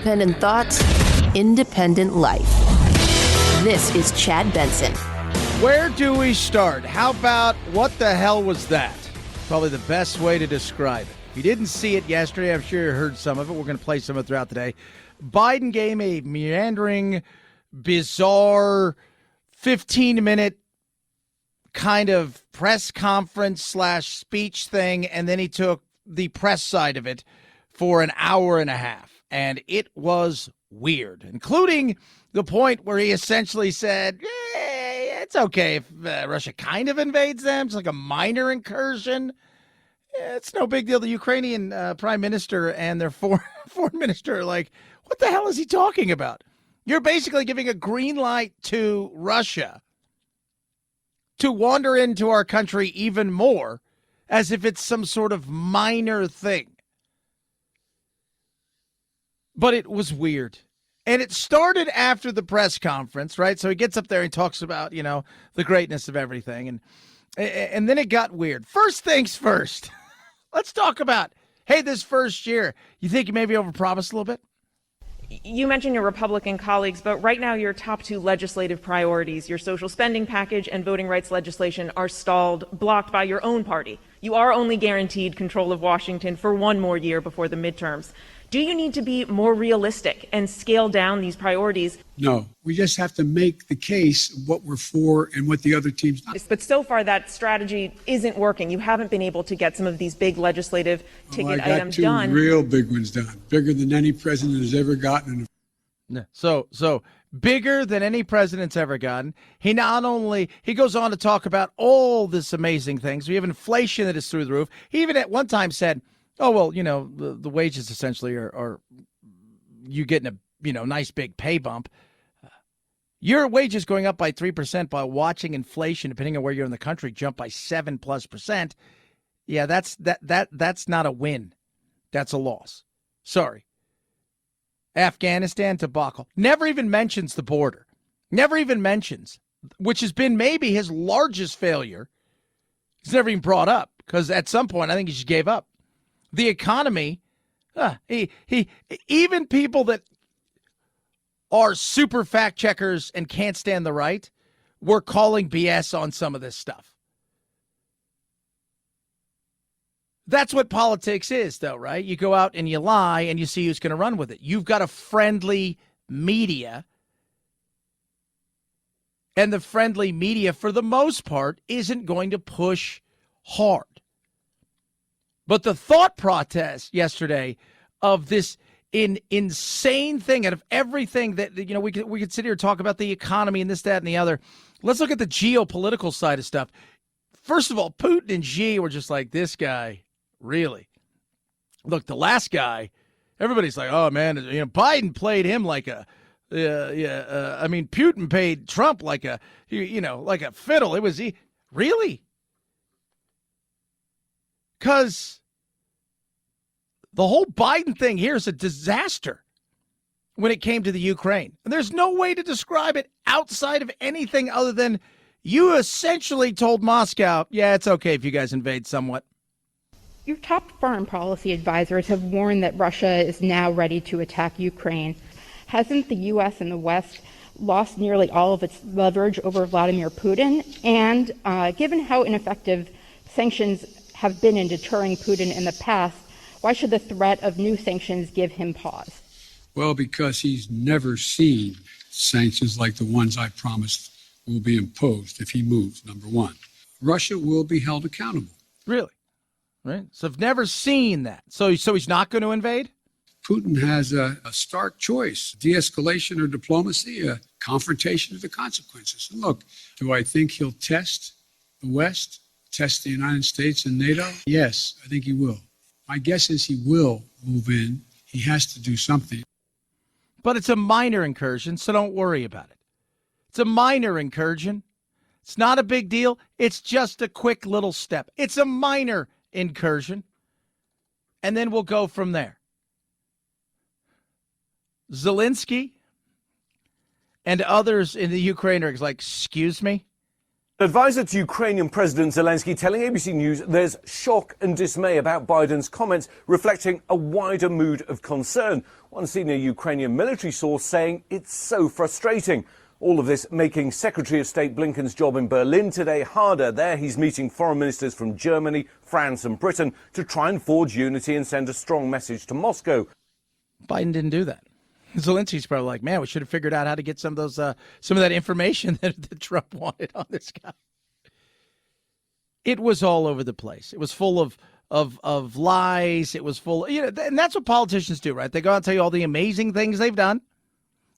independent thoughts, independent life. This is Chad Benson. Where do we start? How about what the hell was that? Probably the best way to describe it. If you didn't see it yesterday, I'm sure you heard some of it. We're going to play some of it throughout the day. Biden gave a meandering, bizarre, 15-minute kind of press conference / speech thing, and then he took the press side of it for an hour and a half. And it was weird, including the point where he essentially said, it's okay if Russia kind of invades them. It's like a minor incursion. It's no big deal. The Ukrainian prime minister and their foreign minister are like, what the hell is he talking about? You're basically giving a green light to Russia to wander into our country even more, as if it's some sort of minor thing. But it was weird. And it started after the press conference, right? So he gets up there and talks about, the greatness of everything. And then it got weird. First things first. Let's talk about, hey, this first year, you think you maybe overpromised a little bit? You mentioned your Republican colleagues, but right now your top two legislative priorities, your social spending package and voting rights legislation, are stalled, blocked by your own party. You are only guaranteed control of Washington for one more year before the midterms. Do you need to be more realistic and scale down these priorities? No, we just have to make the case of what we're for and what the other team's not. But so far that strategy isn't working. You haven't been able to get some of these big legislative ticket items done. I got two real big ones done, bigger than any president has ever gotten. So bigger than any president's ever gotten. He goes on to talk about all this amazing things. We have inflation that is through the roof. He even at one time said, oh, well, the wages essentially are you getting a nice big pay bump. Your wages going up by 3% by watching inflation, depending on where you're in the country, jump by 7+%. Yeah, that's not a win. That's a loss. Sorry. Afghanistan debacle. Never even mentions the border. Never even mentions, which has been maybe his largest failure. It's never even brought up because at some point I think he just gave up. The economy, he even people that are super fact checkers and can't stand the right were calling BS on some of this stuff. That's what politics is, though, right? You go out and you lie and you see who's going to run with it. You've got a friendly media, and the friendly media, for the most part, isn't going to push hard. But the thought process yesterday of this insane thing out of everything that, we could sit here and talk about the economy and this, that, and the other. Let's look at the geopolitical side of stuff. First of all, Putin and Xi were just like, this guy, really? Look, the last guy, everybody's like, oh, man, Biden played him like a, Putin paid Trump like a, like a fiddle. It was, really? Because the whole Biden thing here is a disaster when it came to the Ukraine. And there's no way to describe it outside of anything other than you essentially told Moscow, yeah, it's okay if you guys invade somewhat. Your top foreign policy advisors have warned that Russia is now ready to attack Ukraine. Hasn't the U.S. and the West lost nearly all of its leverage over Vladimir Putin? And given how ineffective sanctions have been in deterring Putin in the past, why should the threat of new sanctions give him pause? Well, because he's never seen sanctions like the ones I promised will be imposed if he moves, number one. Russia will be held accountable. Really? Right? So I've never seen that. So he's not going to invade? Putin has a stark choice, de-escalation or diplomacy, a confrontation of the consequences. And look, do I think he'll test the West, test the United States and NATO? Yes, I think he will. My guess is he will move in. He has to do something. But it's a minor incursion, so don't worry about it. It's a minor incursion. It's not a big deal. It's just a quick little step. It's a minor incursion. And then we'll go from there. Zelensky and others in the Ukraine are like, excuse me? Advisor to Ukrainian President Zelensky telling ABC News there's shock and dismay about Biden's comments, reflecting a wider mood of concern. One senior Ukrainian military source saying it's so frustrating. All of this making Secretary of State Blinken's job in Berlin today harder. There he's meeting foreign ministers from Germany, France and Britain to try and forge unity and send a strong message to Moscow. Biden didn't do that. Zelensky's probably like, man, we should have figured out how to get some of that information that Trump wanted on this guy. It was all over the place. It was full of lies. It was full, and that's what politicians do, right? They go out and tell you all the amazing things they've done,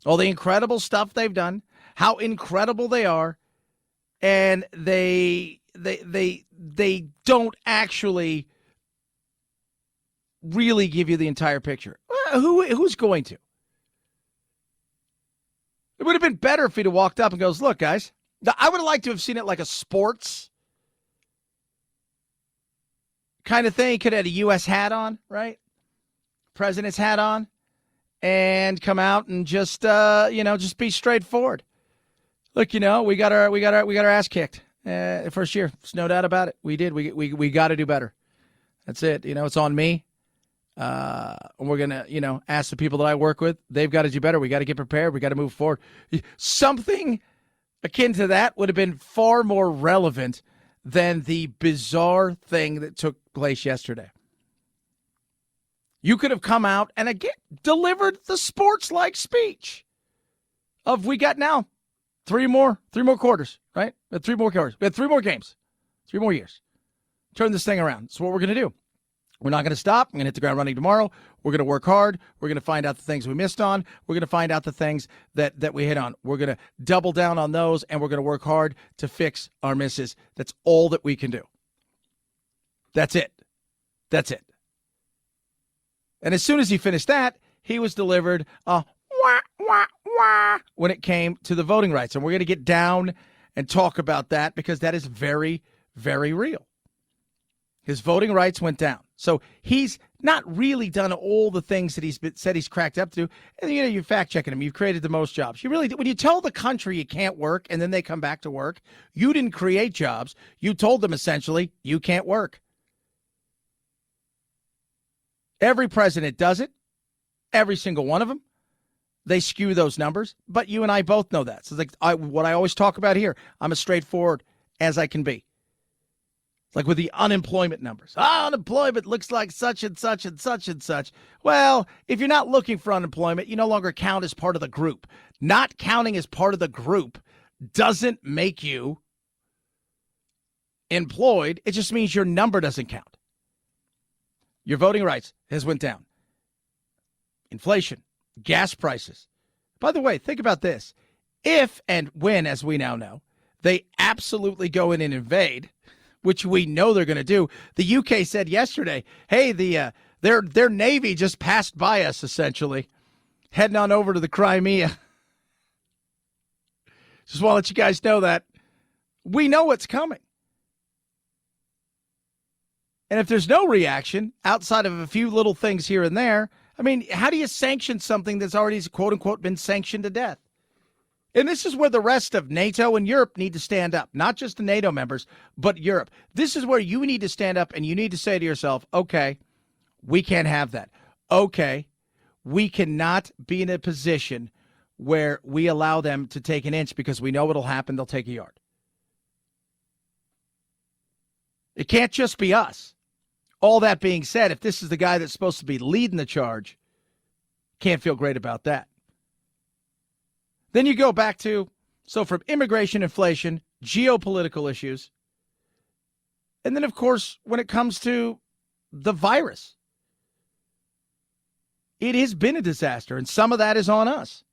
all the incredible stuff they've done, how incredible they are, and they don't actually really give you the entire picture. Who's going to? It would have been better if he'd have walked up and goes, look, guys, I would have liked to have seen it like a sports kind of thing. He could have had a U.S. hat on, right? President's hat on, and come out and just be straightforward. Look, we got our ass kicked first year. There's no doubt about it. We did. We got to do better. That's it. It's on me. And we're going to, ask the people that I work with. They've got to do better. We got to get prepared. We got to move forward. Something akin to that would have been far more relevant than the bizarre thing that took place yesterday. You could have come out and again delivered the sports-like speech of we got now three more quarters, right? We had 3 more quarters. We had 3 more games, 3 more years. Turn this thing around. That's what we're going to do. We're not going to stop. I'm going to hit the ground running tomorrow. We're going to work hard. We're going to find out the things we missed on. We're going to find out the things that we hit on. We're going to double down on those, and we're going to work hard to fix our misses. That's all that we can do. That's it. That's it. And as soon as he finished that, he was delivered a wah, wah, wah when it came to the voting rights. And we're going to get down and talk about that because that is very, very real. His voting rights went down. So he's not really done all the things that he's said he's cracked up to. And you're fact checking him. You've created the most jobs. You really, when you tell the country you can't work and then they come back to work, you didn't create jobs. You told them essentially you can't work. Every president does it. Every single one of them. They skew those numbers. But you and I both know that. So what I always talk about here, I'm as straightforward as I can be. Like with the unemployment numbers. Unemployment looks like such and such and such and such. Well, if you're not looking for unemployment, you no longer count as part of the group. Not counting as part of the group doesn't make you employed. It just means your number doesn't count. Your voting rights has went down. Inflation, gas prices. By the way, think about this. If and when, as we now know, they absolutely go in and invade, which we know they're going to do. The UK said yesterday, hey, their Navy just passed by us, essentially, heading on over to the Crimea. Just want to let you guys know that. We know what's coming. And if there's no reaction outside of a few little things here and there, I mean, how do you sanction something that's already, quote unquote, been sanctioned to death? And this is where the rest of NATO and Europe need to stand up, not just the NATO members, but Europe. This is where you need to stand up and you need to say to yourself, okay, we can't have that. Okay, we cannot be in a position where we allow them to take an inch because we know what'll happen. They'll take a yard. It can't just be us. All that being said, if this is the guy that's supposed to be leading the charge, can't feel great about that. Then you go back to, so from immigration, inflation, geopolitical issues, and then, of course, when it comes to the virus, it has been a disaster, and some of that is on us.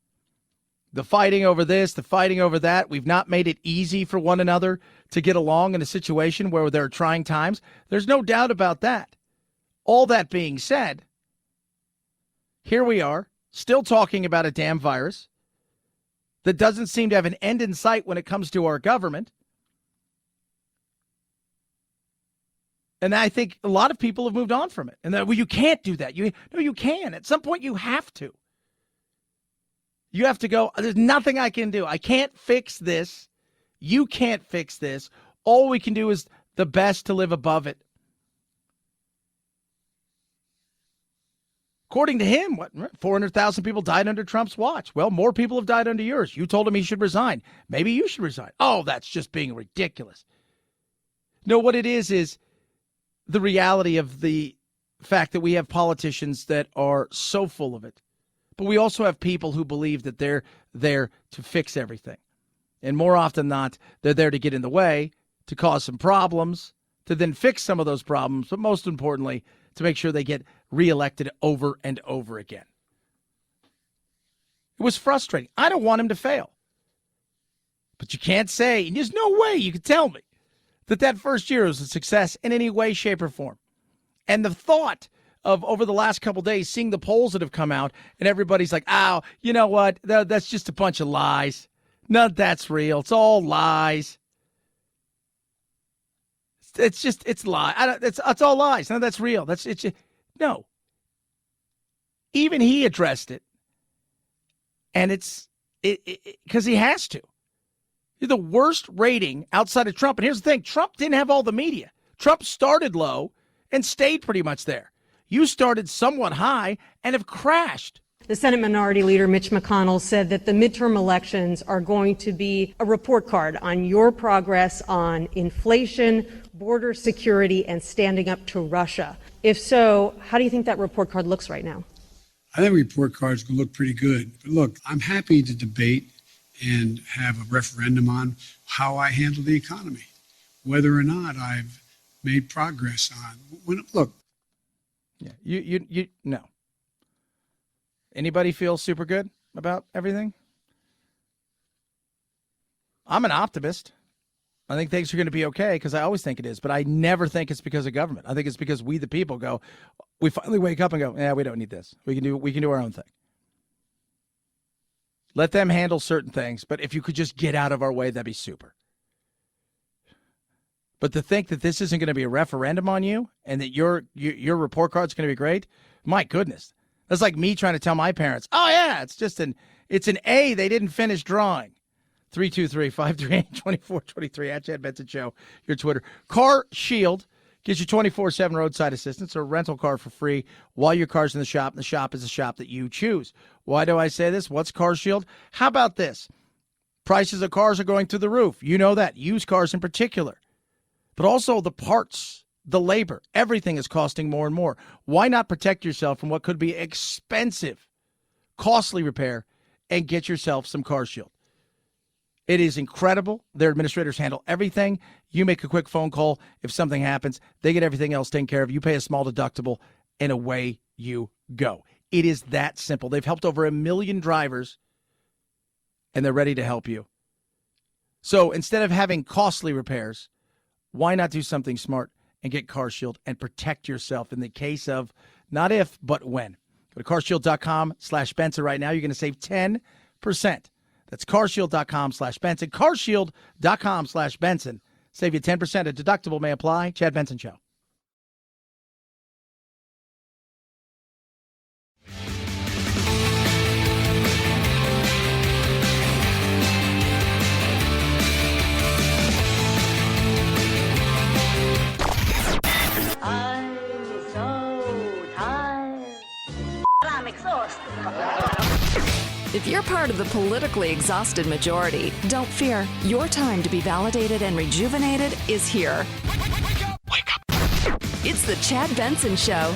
The fighting over this, the fighting over that, we've not made it easy for one another to get along in a situation where there are trying times. There's no doubt about that. All that being said, here we are, still talking about a damn virus that doesn't seem to have an end in sight when it comes to our government. And I think a lot of people have moved on from it. And that, well, you can't do that. You can. At some point, you have to. You have to go, there's nothing I can do. I can't fix this. You can't fix this. All we can do is the best to live above it. According to him, 400,000 people died under Trump's watch. Well, more people have died under yours. You told him he should resign. Maybe you should resign. Oh, that's just being ridiculous. No, what it is the reality of the fact that we have politicians that are so full of it. But we also have people who believe that they're there to fix everything. And more often than not, they're there to get in the way, to cause some problems, to then fix some of those problems, but most importantly, to make sure they get reelected over and over again. It was frustrating. I don't want him to fail. But you can't say, and there's no way you could tell me that first year was a success in any way, shape, or form. And the thought of over the last couple of days, seeing the polls that have come out, and everybody's like, oh, you know what? That's just a bunch of lies. None of that's real. It's all lies. It's lie. It's all lies. None of that's real. No. Even he addressed it. And it's because he has to. You're the worst rating outside of Trump. And here's the thing. Trump didn't have all the media. Trump started low and stayed pretty much there. You started somewhat high and have crashed. The Senate Minority Leader Mitch McConnell said that the midterm elections are going to be a report card on your progress on inflation, border security, and standing up to Russia. If so, how do you think that report card looks right now? I think report cards will look pretty good. But look, I'm happy to debate and have a referendum on how I handle the economy, whether or not I've made progress on. Look. Yeah, you no. Anybody feel super good about everything? I'm an optimist. I think things are going to be okay because I always think it is, but I never think it's because of government. I think it's because we, the people, we finally wake up and go, yeah, we don't need this. We can do our own thing. Let them handle certain things, but if you could just get out of our way, that'd be super. But to think that this isn't going to be a referendum on you and that your report card's going to be great, my goodness. That's like me trying to tell my parents, oh, yeah, it's an A they didn't finish drawing. 323-538-2423 at Chad Benson Show, your Twitter. Car Shield gives you 24/7 roadside assistance or a rental car for free while your car's in the shop, and the shop is a shop that you choose. Why do I say this? What's Car Shield? How about this? Prices of cars are going through the roof. You know that. Used cars in particular. But also the parts, the labor, everything is costing more and more. Why not protect yourself from what could be expensive, costly repair and get yourself some Car Shield? It is incredible. Their administrators handle everything. You make a quick phone call. If something happens, they get everything else taken care of. You pay a small deductible, and away you go. It is that simple. They've helped over 1 million drivers, and they're ready to help you. So instead of having costly repairs, why not do something smart and get Car Shield and protect yourself in the case of not if, but when? Go to carshield.com/Benson right now. You're going to save 10%. That's carshield.com/Benson. Carshield.com/Benson. Save you 10%. A deductible may apply. Chad Benson Show. I'm so tired. I'm exhausted. If you're part of the politically exhausted majority, don't fear. Your time to be validated and rejuvenated is here. Wake up. It's the Chad Benson Show.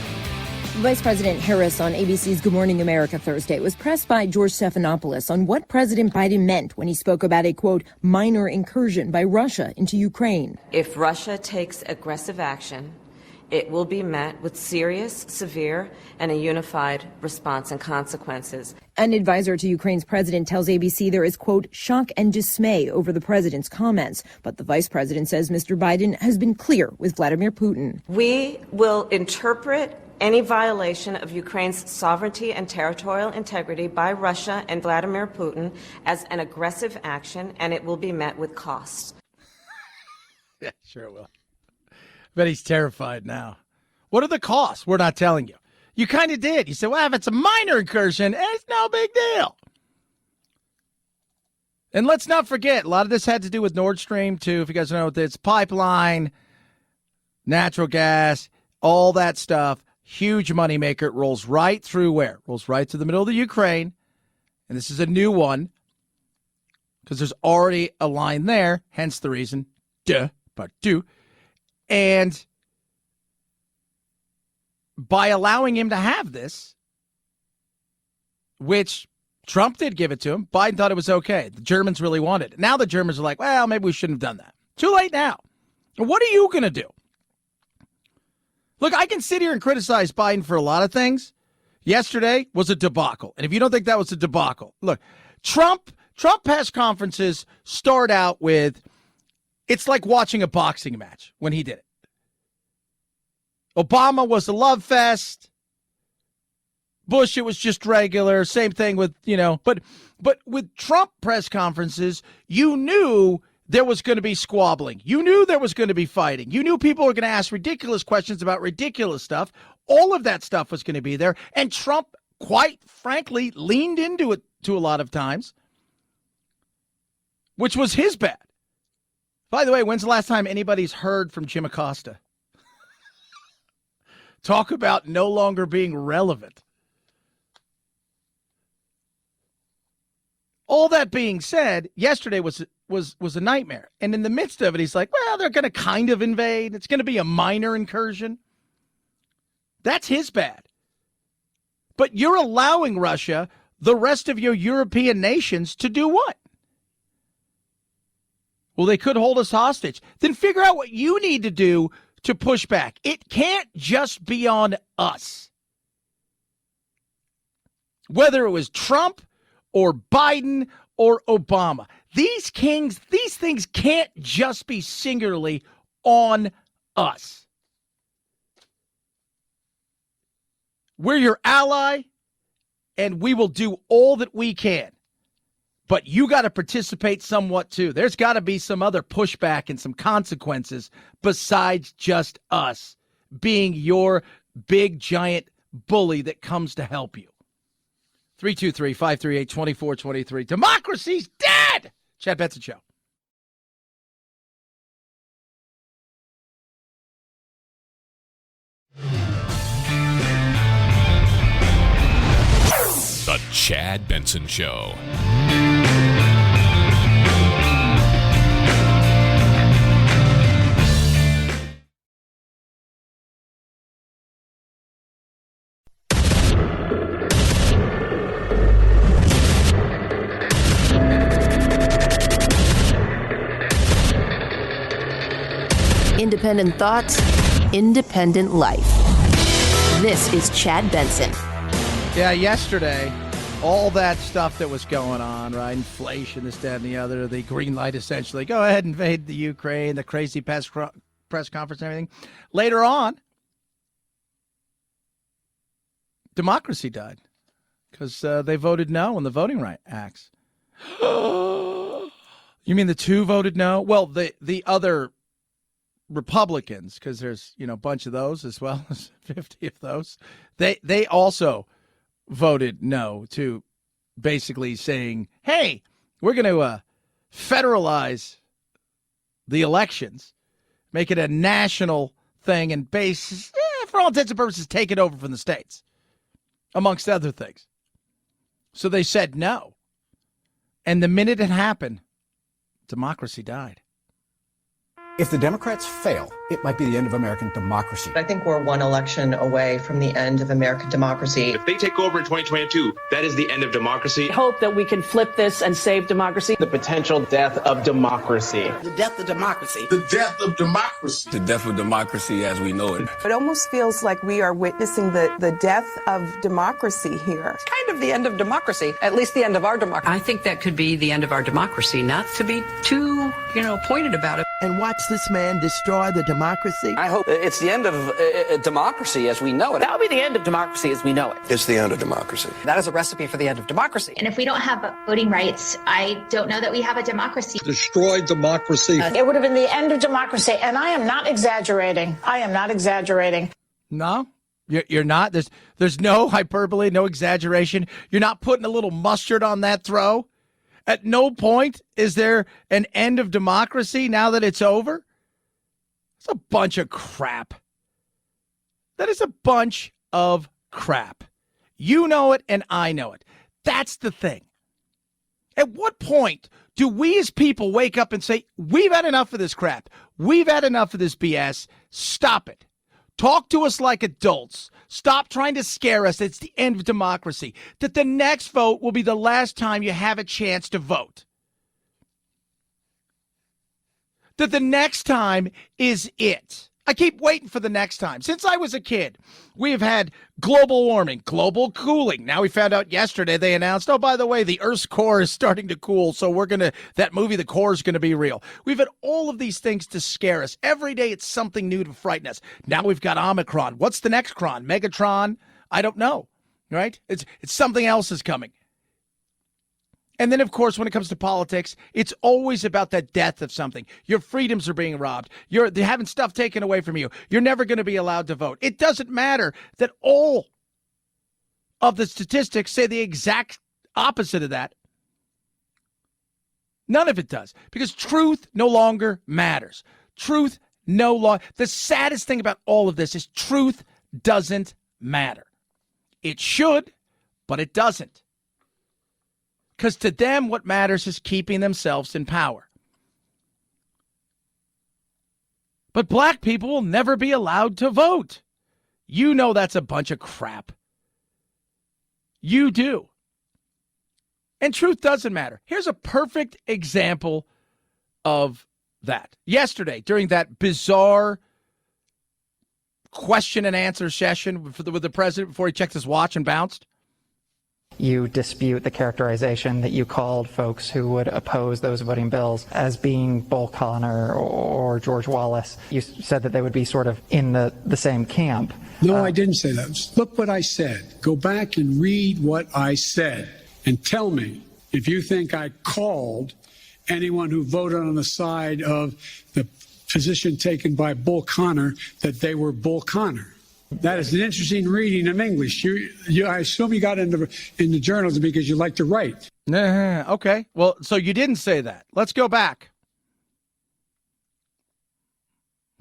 Vice President Harris on ABC's Good Morning America Thursday was pressed by George Stephanopoulos on what President Biden meant when he spoke about a, quote, minor incursion by Russia into Ukraine. If Russia takes aggressive action, it will be met with serious, severe, and a unified response and consequences. An advisor to Ukraine's president tells ABC there is, quote, shock and dismay over the president's comments. But the vice president says Mr. Biden has been clear with Vladimir Putin. We will interpret any violation of Ukraine's sovereignty and territorial integrity by Russia and Vladimir Putin as an aggressive action, and it will be met with costs. Yeah, sure it will. But he's terrified now. What are the costs? We're not telling you. You kind of did. You said, well, if it's a minor incursion, it's no big deal. And let's not forget, a lot of this had to do with Nord Stream, too. If you guys know, it's pipeline, natural gas, all that stuff. Huge moneymaker. It rolls right through where? Rolls right to the middle of the Ukraine. And this is a new one because there's already a line there, hence the reason, part two. And by allowing him to have this, which Trump did give it to him, Biden thought it was okay. The Germans really wanted it. Now the Germans are like, well, maybe we shouldn't have done that. Too late now. What are you going to do? Look, I can sit here and criticize Biden for a lot of things. Yesterday was a debacle. And if you don't think that was a debacle, look, Trump press conferences start out with, it's like watching a boxing match when he did it. Obama was a love fest. Bush, it was just regular. Same thing with, but with Trump press conferences, you knew there was going to be squabbling. You knew there was going to be fighting. You knew people were going to ask ridiculous questions about ridiculous stuff. All of that stuff was going to be there. And Trump, quite frankly, leaned into it to a lot of times, which was his bad. By the way, when's the last time anybody's heard from Jim Acosta? Talk about no longer being relevant. All that being said, yesterday was a nightmare. And in the midst of it, he's like, well, they're going to kind of invade. It's going to be a minor incursion. That's his bad. But you're allowing Russia, the rest of your European nations, to do what? Well, they could hold us hostage. Then figure out what you need to do to push back. It can't just be on us. Whether it was Trump or Biden or Obama. These things can't just be singularly on us. We're your ally, and we will do all that we can. But you got to participate somewhat, too. There's got to be some other pushback and some consequences besides just us being your big, giant bully that comes to help you. 323-538-2423. Democracy's dead! Chad Benson Show. The Chad Benson Show. Independent thoughts, independent life. This is Chad Benson. Yeah, yesterday, all that stuff that was going on, right? Inflation, this, that, and the other, the green light essentially. Go ahead and invade the Ukraine, the crazy press conference and everything. Later on, democracy died because they voted no on the Voting Rights Acts. You mean the two voted no? Well, the other Republicans, because there's a bunch of those as well as 50 of those, they also voted no to basically saying, hey, we're going to federalize the elections, make it a national thing, and for all intents and purposes, take it over from the states, amongst other things. So they said no. And the minute it happened, democracy died. If the Democrats fail, it might be the end of American democracy. I think we're one election away from the end of American democracy. If they take over in 2022, that is the end of democracy. I hope that we can flip this and save democracy. The potential death of democracy. The death of democracy. The death of democracy. The death of democracy as we know it. It almost feels like we are witnessing the death of democracy here. It's kind of the end of democracy, at least the end of our democracy. I think that could be the end of our democracy, not to be too, pointed about it. And watch this man destroy the democracy. I hope it's the end of democracy as we know it. That'll be the end of democracy as we know it. It's the end of democracy. That is a recipe for the end of democracy. And if we don't have voting rights, I don't know that we have a democracy. Destroy democracy. It would have been the end of democracy, and I am not exaggerating. I am not exaggerating. No, you're not. There's no hyperbole, no exaggeration. You're not putting a little mustard on that throw. At no point is there an end of democracy now that it's over. It's a bunch of crap. That is a bunch of crap. You know it and I know it. That's the thing. At what point do we as people wake up and say, we've had enough of this crap. We've had enough of this BS. Stop it. Talk to us like adults. Stop trying to scare us. It's the end of democracy. That the next vote will be the last time you have a chance to vote. That the next time is it. I keep waiting for the next time. Since I was a kid, we have had global warming, global cooling. Now we found out yesterday they announced, oh, by the way, the Earth's core is starting to cool, so that movie, The Core, is going to be real. We've had all of these things to scare us. Every day it's something new to frighten us. Now we've got Omicron. What's the next cron? Megatron? I don't know, right? It's something else is coming. And then, of course, when it comes to politics, it's always about the death of something. Your freedoms are being robbed. They're having stuff taken away from you. You're never going to be allowed to vote. It doesn't matter that all of the statistics say the exact opposite of that. None of it does, because truth no longer matters. Truth no longer. The saddest thing about all of this is truth doesn't matter. It should, but it doesn't. Because to them, what matters is keeping themselves in power. But black people will never be allowed to vote. You know that's a bunch of crap. You do. And truth doesn't matter. Here's a perfect example of that. Yesterday, during that bizarre question and answer session with the president before he checked his watch and bounced, you dispute the characterization that you called folks who would oppose those voting bills as being Bull Connor or George Wallace. You said that they would be sort of in the same camp. No, I didn't say that. Look what I said. Go back and read what I said and tell me if you think I called anyone who voted on the side of the position taken by Bull Connor that they were Bull Connor. That is an interesting reading of English. I assume you got into journalism because you like to write. Okay. Well, so you didn't say that. Let's go back.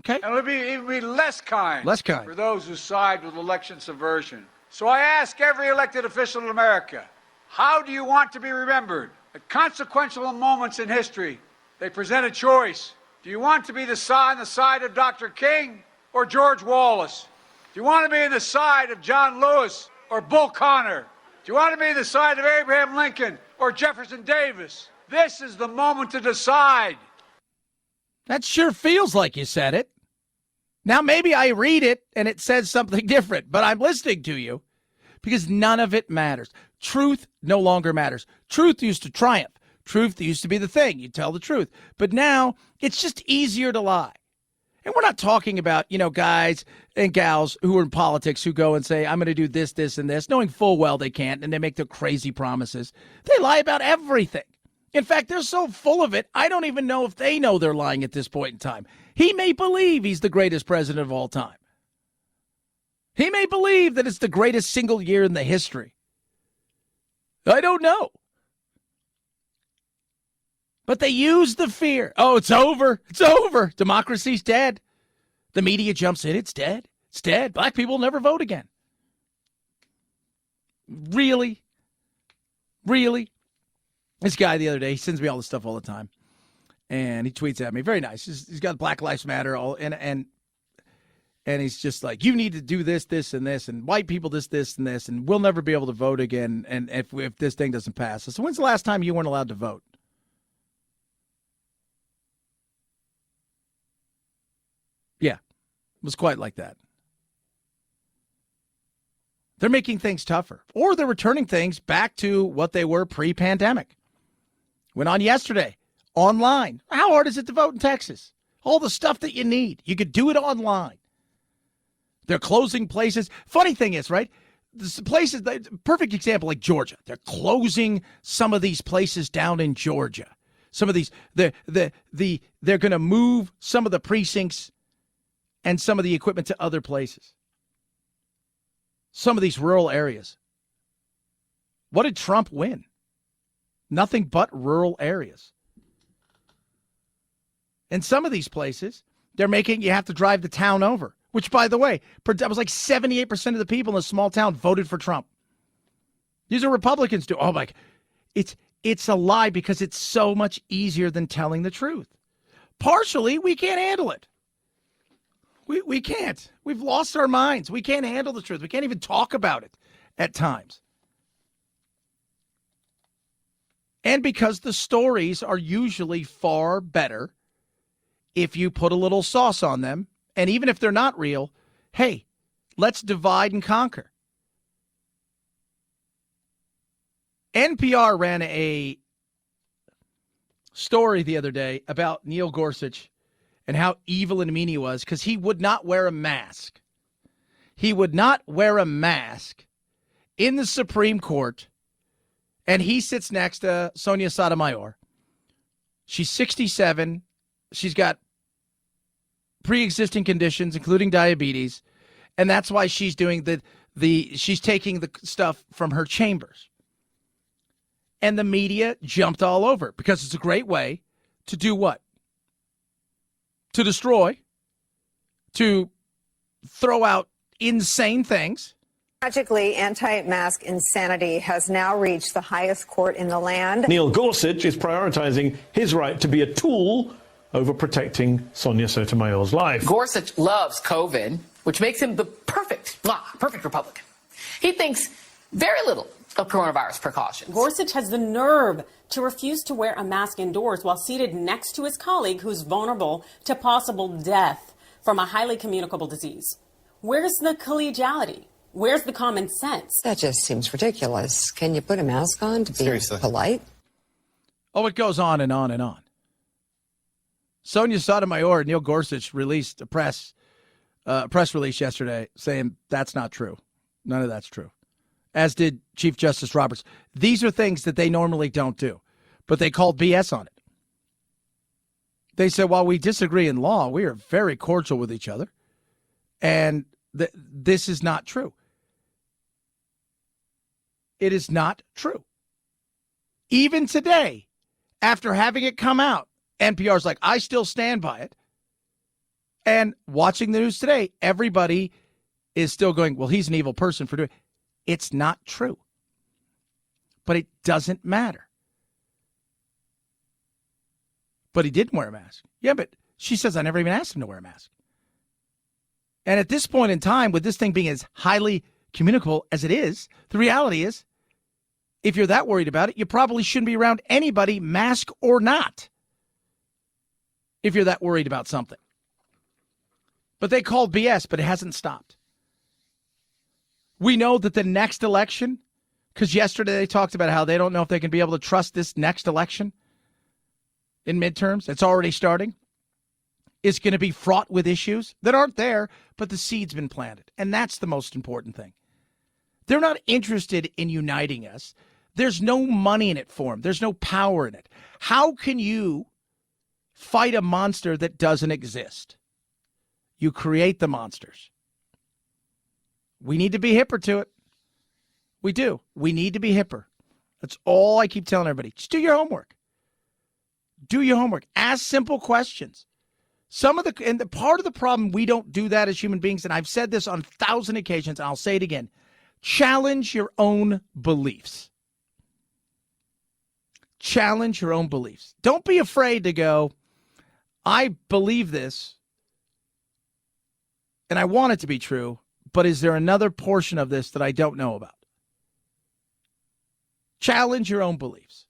Okay. And it would be less kind. Less kind. For those who side with election subversion. So I ask every elected official in America, how do you want to be remembered? At consequential moments in history, they present a choice. Do you want to be on the side of Dr. King or George Wallace? Do you want to be on the side of John Lewis or Bull Connor? Do you want to be on the side of Abraham Lincoln or Jefferson Davis? This is the moment to decide. That sure feels like you said it. Now, maybe I read it and it says something different, but I'm listening to you because none of it matters. Truth no longer matters. Truth used to triumph. Truth used to be the thing. You tell the truth. But now it's just easier to lie. And we're not talking about, guys and gals who are in politics who go and say, I'm going to do this, this, and this, knowing full well they can't, and they make their crazy promises. They lie about everything. In fact, they're so full of it, I don't even know if they know they're lying at this point in time. He may believe he's the greatest president of all time. He may believe that it's the greatest single year in the history. I don't know. But they use the fear. Oh, it's over. It's over. Democracy's dead. The media jumps in. It's dead. It's dead. Black people will never vote again. Really? Really? This guy the other day, he sends me all this stuff all the time. And he tweets at me. Very nice. He's got Black Lives Matter. And he's just like, you need to do this, this, and this. And white people this, this, and this. And we'll never be able to vote again. And if this thing doesn't pass. So when's the last time you weren't allowed to vote? Yeah, it was quite like that. They're making things tougher, or they're returning things back to what they were pre-pandemic. Went on yesterday, online. How hard is it to vote in Texas? All the stuff that you need. You could do it online. They're closing places. Funny thing is, right? The places, perfect example, like Georgia. They're closing some of these places down in Georgia. Some of these, they're going to move some of the precincts and some of the equipment to other places. Some of these rural areas. What did Trump win? Nothing but rural areas. And some of these places, they're making you have to drive the town over, which, by the way, that was like 78% of the people in a small town voted for Trump. These are Republicans do. Oh, my. It's a lie because it's so much easier than telling the truth. Partially, we can't handle it. We can't. We've lost our minds. We can't handle the truth. We can't even talk about it at times. And because the stories are usually far better if you put a little sauce on them. And even if they're not real, hey, let's divide and conquer. NPR ran a story the other day about Neil Gorsuch and how evil and mean he was because he would not wear a mask. He would not wear a mask in the Supreme Court, and he sits next to Sonia Sotomayor. She's 67. She's got pre-existing conditions, including diabetes, and that's why she's doing she's taking the stuff from her chambers. And the media jumped all over it because it's a great way to do what? To destroy, to throw out insane things. Tragically, anti-mask insanity has now reached the highest court in the land. Neil Gorsuch is prioritizing his right to be a tool over protecting Sonia Sotomayor's life. Gorsuch loves COVID, which makes him the perfect Republican. He thinks very little of coronavirus precautions. Gorsuch has the nerve to refuse to wear a mask indoors while seated next to his colleague who's vulnerable to possible death from a highly communicable disease. Where's the collegiality? Where's the common sense? That just seems ridiculous. Can you put a mask on to be polite? Oh, it goes on and on and on. Sonia Sotomayor and Neil Gorsuch released a press release yesterday saying that's not true. None of that's true. As did Chief Justice Roberts. These are things that they normally don't do, but they called BS on it. They said, while we disagree in law, we are very cordial with each other, and this is not true. It is not true. Even today, after having it come out, NPR's like, I still stand by it. And watching the news today, everybody is still going, well, he's an evil person for doing it. It's not true. But it doesn't matter. But he didn't wear a mask. Yeah, but she says I never even asked him to wear a mask. And at this point in time, with this thing being as highly communicable as it is, the reality is, if you're that worried about it, you probably shouldn't be around anybody, mask or not, if you're that worried about something. But they called BS, but it hasn't stopped. We know that the next election, because yesterday they talked about how they don't know if they can be able to trust this next election in midterms. It's already starting. It's going to be fraught with issues that aren't there, but the seed's been planted. And that's the most important thing. They're not interested in uniting us. There's no money in it for them. There's no power in it. How can you fight a monster that doesn't exist? You create the monsters. We need to be hipper to it. We do. We need to be hipper. That's all I keep telling everybody. Just do your homework. Do your homework. Ask simple questions. And part of the problem, we don't do that as human beings, and I've said this on 1,000 occasions, and I'll say it again. Challenge your own beliefs. Challenge your own beliefs. Don't be afraid to go, I believe this, and I want it to be true, but is there another portion of this that I don't know about? Challenge your own beliefs.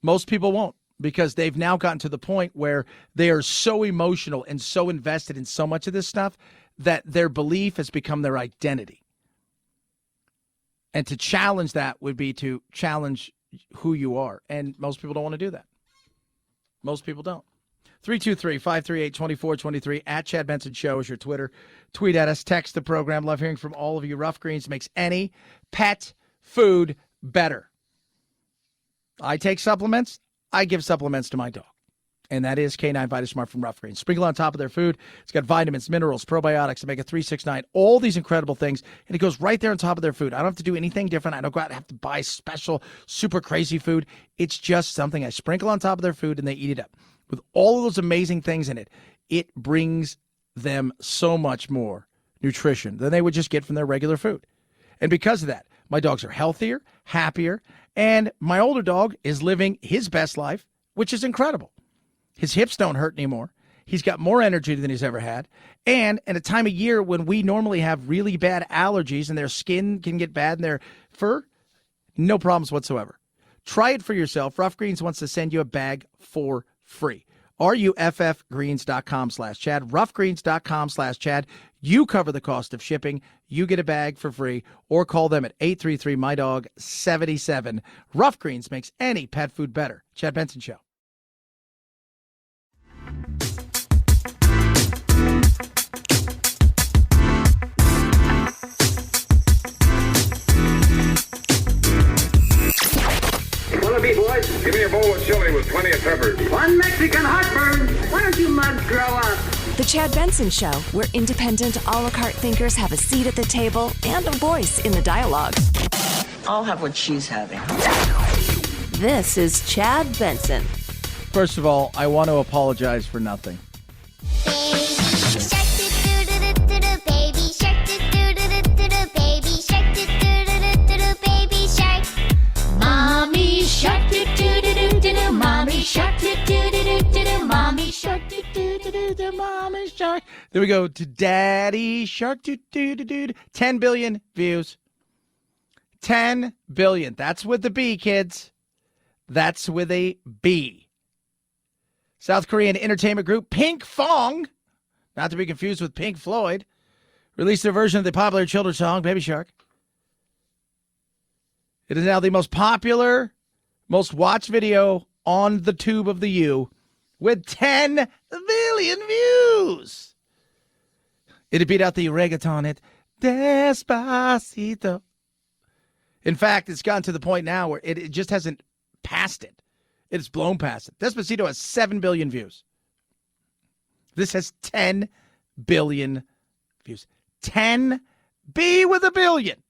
Most people won't, because they've now gotten to the point where they are so emotional and so invested in so much of this stuff that their belief has become their identity. And to challenge that would be to challenge who you are. And most people don't want to do that. Most people don't. 323-538-2423 at Chad Benson Show is your Twitter. Tweet at us. Text the program. Love hearing from all of you. Rough Greens makes any pet food better. I take supplements. I give supplements to my dog. And that is K9 VitaSmart from Rough Greens. Sprinkle on top of their food. It's got vitamins, minerals, probiotics, omega-369, all these incredible things. And it goes right there on top of their food. I don't have to do anything different. I don't have to buy special, super crazy food. It's just something I sprinkle on top of their food and they eat it up. With all of those amazing things in it, it brings them so much more nutrition than they would just get from their regular food. And because of that, my dogs are healthier, happier, and my older dog is living his best life, which is incredible. His hips don't hurt anymore. He's got more energy than he's ever had. And at a time of year when we normally have really bad allergies and their skin can get bad and their fur, no problems whatsoever. Try it for yourself. Rough Greens wants to send you a bag for free. RUFFgreens.com/Chad. Roughgreens.com/Chad. You cover the cost of shipping. You get a bag for free. Or call them at 833-MY-DOG-77. Rough Greens makes any pet food better. Chad Benson Show. Be boys, give me a bowl of chili with plenty of peppers. One Mexican heartburn. Why don't you mugs grow up? The Chad Benson Show, where independent, a la carte thinkers have a seat at the table and a voice in the dialogue. I'll have what she's having. This is Chad Benson. First of all, I want to apologize for nothing. Mommy shark doo doo doo doo doo. Mommy shark doo doo doo doo doo. Mommy shark doo doo doo doo doo. Mommy shark. There we go to Daddy Shark. 10 billion views. 10 billion. That's with the B, kids. That's with a B. South Korean entertainment group Pink Fong, not to be confused with Pink Floyd, released their version of the popular children's song Baby Shark. It is now the most popular, most watched video on the tube of the U with 10 billion views. It beat out the reggaeton hit Despacito. In fact, it's gotten to the point now where it just hasn't passed it. It's blown past it. Despacito has 7 billion views. This has 10 billion views. 10 B with a billion.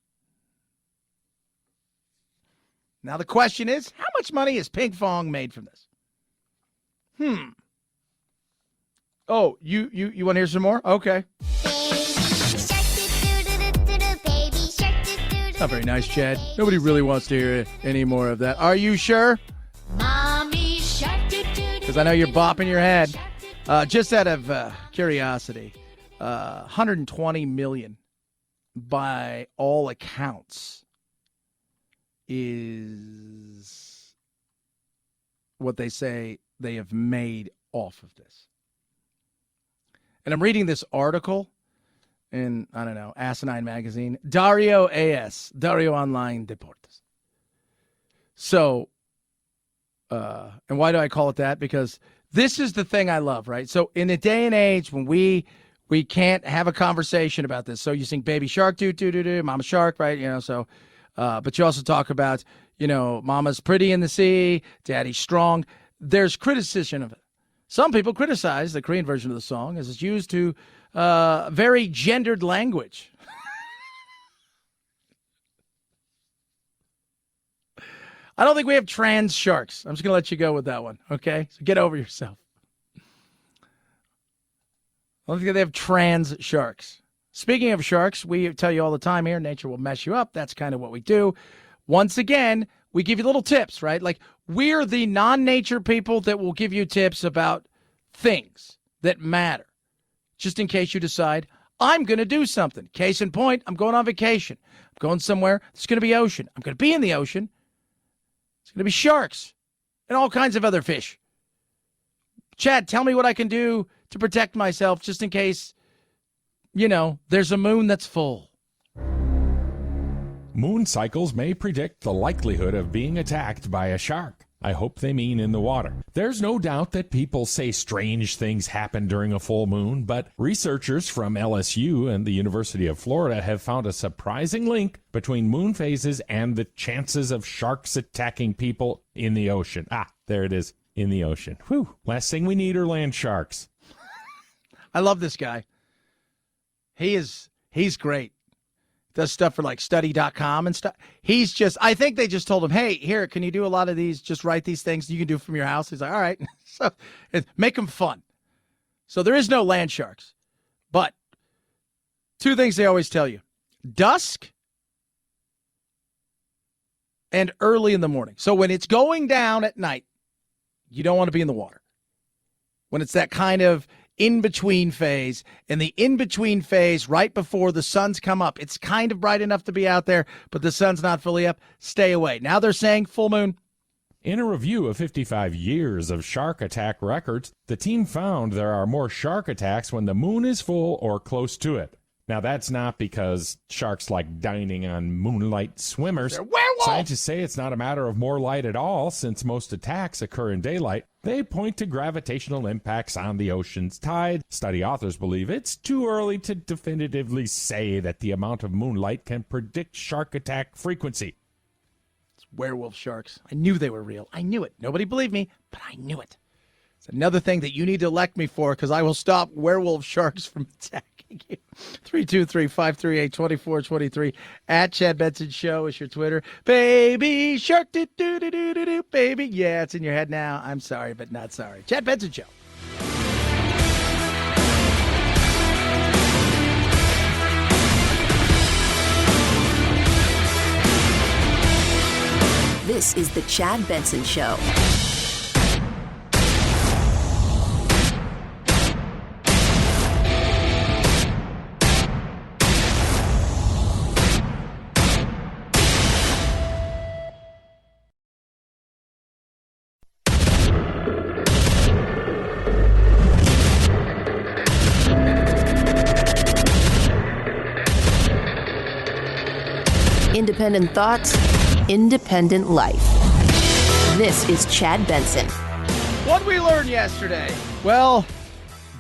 Now the question is, how much money has Pink Fong made from this? Oh, you want to hear some more? Okay. Not very nice, Chad. Nobody really wants to hear any more of that. Are you sure? Because I know you're bopping your head. Just out of curiosity, 120 million by all accounts is what they say they have made off of this. And I'm reading this article in, I don't know, Asinine Magazine. Dario Online Deportes. So, and why do I call it that? Because this is the thing I love, right? So in a day and age when we can't have a conversation about this. So you sing Baby Shark, Mama Shark, right? You know, so, but you also talk about, you know, Mama's pretty in the sea, Daddy's strong. There's criticism of it. Some people criticize the Korean version of the song as it's used to very gendered language. I don't think we have trans sharks. I'm just going to let you go with that one, okay? So get over yourself. I don't think they have trans sharks. Speaking of sharks, we tell you all the time here, nature will mess you up. That's kind of what we do. Once again, we give you little tips, right? Like, we're the non-nature people that will give you tips about things that matter, just in case you decide, I'm going to do something. Case in point, I'm going on vacation. I'm going somewhere. There's going to be ocean. I'm going to be in the ocean. It's going to be sharks and all kinds of other fish. Chad, tell me what I can do to protect myself just in case, you know, there's a moon that's full. Moon cycles may predict the likelihood of being attacked by a shark. I hope they mean in the water. There's no doubt that people say strange things happen during a full moon, but researchers from LSU and the University of Florida have found a surprising link between moon phases and the chances of sharks attacking people in the ocean. There it is in the ocean. Whew. Last thing we need are land sharks. I love this guy. He's great. Does stuff for like study.com and stuff. I think they just told him, hey, here, can you do a lot of these? Just write these things you can do from your house. He's like, all right. So make them fun. So there is no land sharks. But two things they always tell you: dusk and early in the morning. So when it's going down at night, you don't want to be in the water. When it's that kind of in-between phase, and the in-between phase right before the sun's come up, it's kind of bright enough to be out there, but the sun's not fully up, stay away. Now they're saying full moon. In a review of 55 years of shark attack records, the team found there are more shark attacks when the moon is full or close to it. Now, that's not because sharks like dining on moonlight swimmers. Scientists say it's not a matter of more light at all, since most attacks occur in daylight. They point to gravitational impacts on the ocean's tide. Study authors believe it's too early to definitively say that the amount of moonlight can predict shark attack frequency. It's werewolf sharks. I knew they were real. I knew it. Nobody believed me, but I knew it. It's another thing that you need to elect me for, because I will stop werewolf sharks from attacking you. 323-538-2423 at Chad Benson Show is your Twitter. Baby shark, do-do-do-do-do-do, baby. Yeah, it's in your head now. I'm sorry, but not sorry. Chad Benson Show. This is the Chad Benson Show. Independent thoughts, independent life. This is Chad Benson. What we learned yesterday? Well,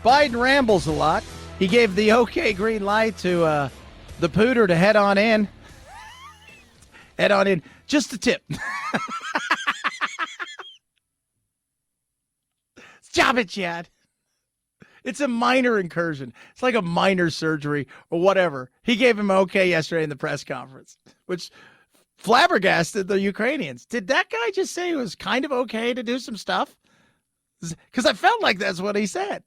Biden rambles a lot. He gave the okay green light to the pooter to head on in. Head on in. Just a tip. Stop it, Chad. It's a minor incursion. It's like a minor surgery or whatever. He gave him okay yesterday in the press conference, which flabbergasted the Ukrainians. Did that guy just say it was kind of okay to do some stuff? Because I felt like that's what he said.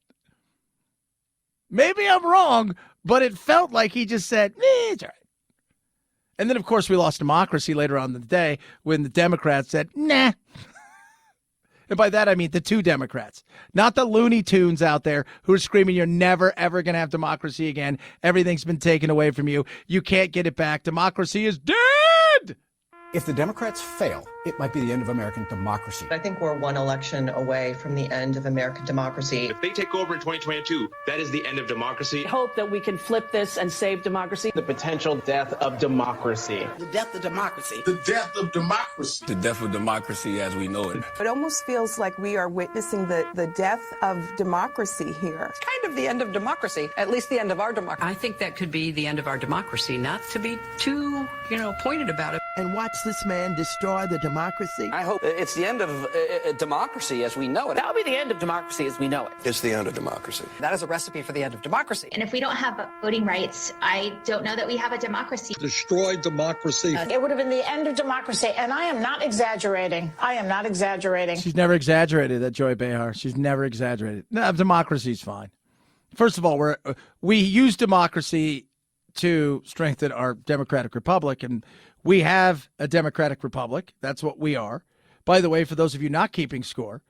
Maybe I'm wrong, but it felt like he just said, it's all right. And then, of course, we lost democracy later on in the day when the Democrats said, nah. And by that, I mean the two Democrats, not the Looney Tunes out there who are screaming, you're never, ever going to have democracy again. Everything's been taken away from you. You can't get it back. Democracy is dead. If the Democrats fail, it might be the end of American democracy. I think we're one election away from the end of American democracy. If they take over in 2022, that is the end of democracy. I hope that we can flip this and save democracy. The potential death of democracy. The death of democracy. The death of democracy. The death of democracy as we know it. It almost feels like we are witnessing the death of democracy here. It's kind of the end of democracy, at least the end of our democracy. I think that could be the end of our democracy, not to be too, pointed about it. And watch this man destroy the democracy. I hope it's the end of democracy as we know it. That'll be the end of democracy as we know it. It's the end of democracy. That is a recipe for the end of democracy. And if we don't have voting rights, I don't know that we have a democracy. Destroy democracy. It would have been the end of democracy, and I am not exaggerating. I am not exaggerating. She's never exaggerated, that Joy Behar. She's never exaggerated. No, democracy's fine. First of all, we use democracy to strengthen our democratic republic, and we have a democratic republic. That's what we are. By the way, for those of you not keeping score,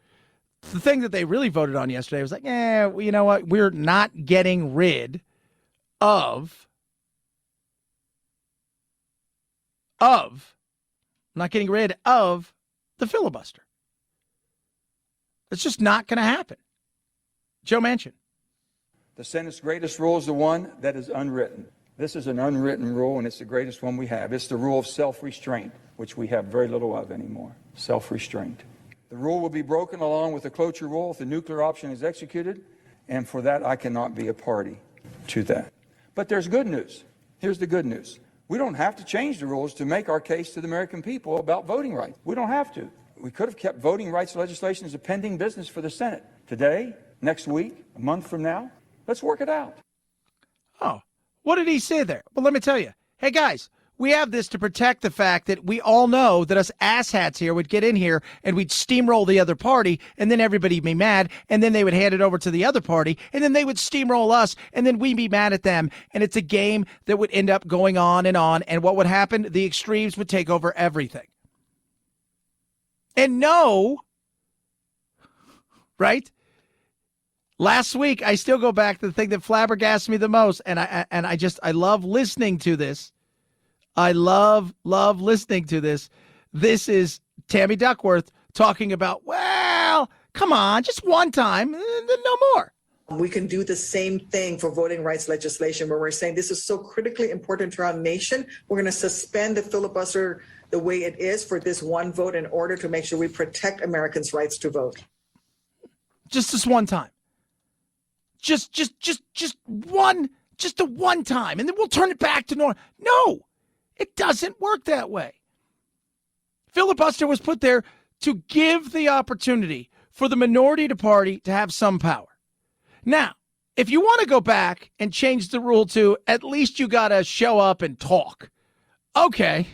the thing that they really voted on yesterday was like, you know what? We're not getting rid of the filibuster. It's just not going to happen. Joe Manchin. The Senate's greatest rule is the one that is unwritten. This is an unwritten rule, and it's the greatest one we have. It's the rule of self-restraint, which we have very little of anymore. Self-restraint. The rule will be broken along with the cloture rule if the nuclear option is executed, and for that I cannot be a party to that. But there's good news. Here's the good news. We don't have to change the rules to make our case to the American people about voting rights. We don't have to. We could have kept voting rights legislation as a pending business for the Senate. Today, next week, a month from now, let's work it out. Oh, what did he say there? Well, let me tell you. Hey, guys, we have this to protect the fact that we all know that us asshats here would get in here and we'd steamroll the other party, and then everybody would be mad, and then they would hand it over to the other party, and then they would steamroll us, and then we'd be mad at them. And it's a game that would end up going on. And what would happen? The extremes would take over everything. And no, right? Last week, I still go back to the thing that flabbergasted me the most, and I love listening to this. I love listening to this. This is Tammy Duckworth talking about, well, come on, just one time, no more. We can do the same thing for voting rights legislation where we're saying this is so critically important to our nation. We're going to suspend the filibuster the way it is for this one vote in order to make sure we protect Americans' rights to vote. Just this one time. Just a one time, and then we'll turn it back to normal. No, it doesn't work that way. Filibuster was put there to give the opportunity for the minority party to have some power. Now, if you want to go back and change the rule to at least you got to show up and talk, okay.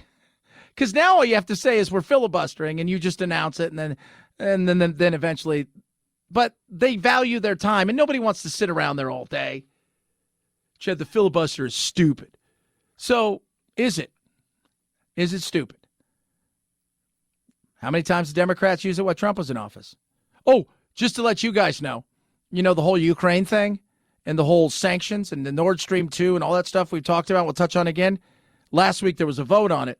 Because now all you have to say is we're filibustering, and you just announce it, and then eventually. But they value their time, and nobody wants to sit around there all day. Chad, the filibuster is stupid. So is it? Is it stupid? How many times did Democrats use it while Trump was in office? Oh, just to let you guys know, the whole Ukraine thing and the whole sanctions and the Nord Stream 2 and all that stuff we've talked about, we'll touch on again. Last week there was a vote on it,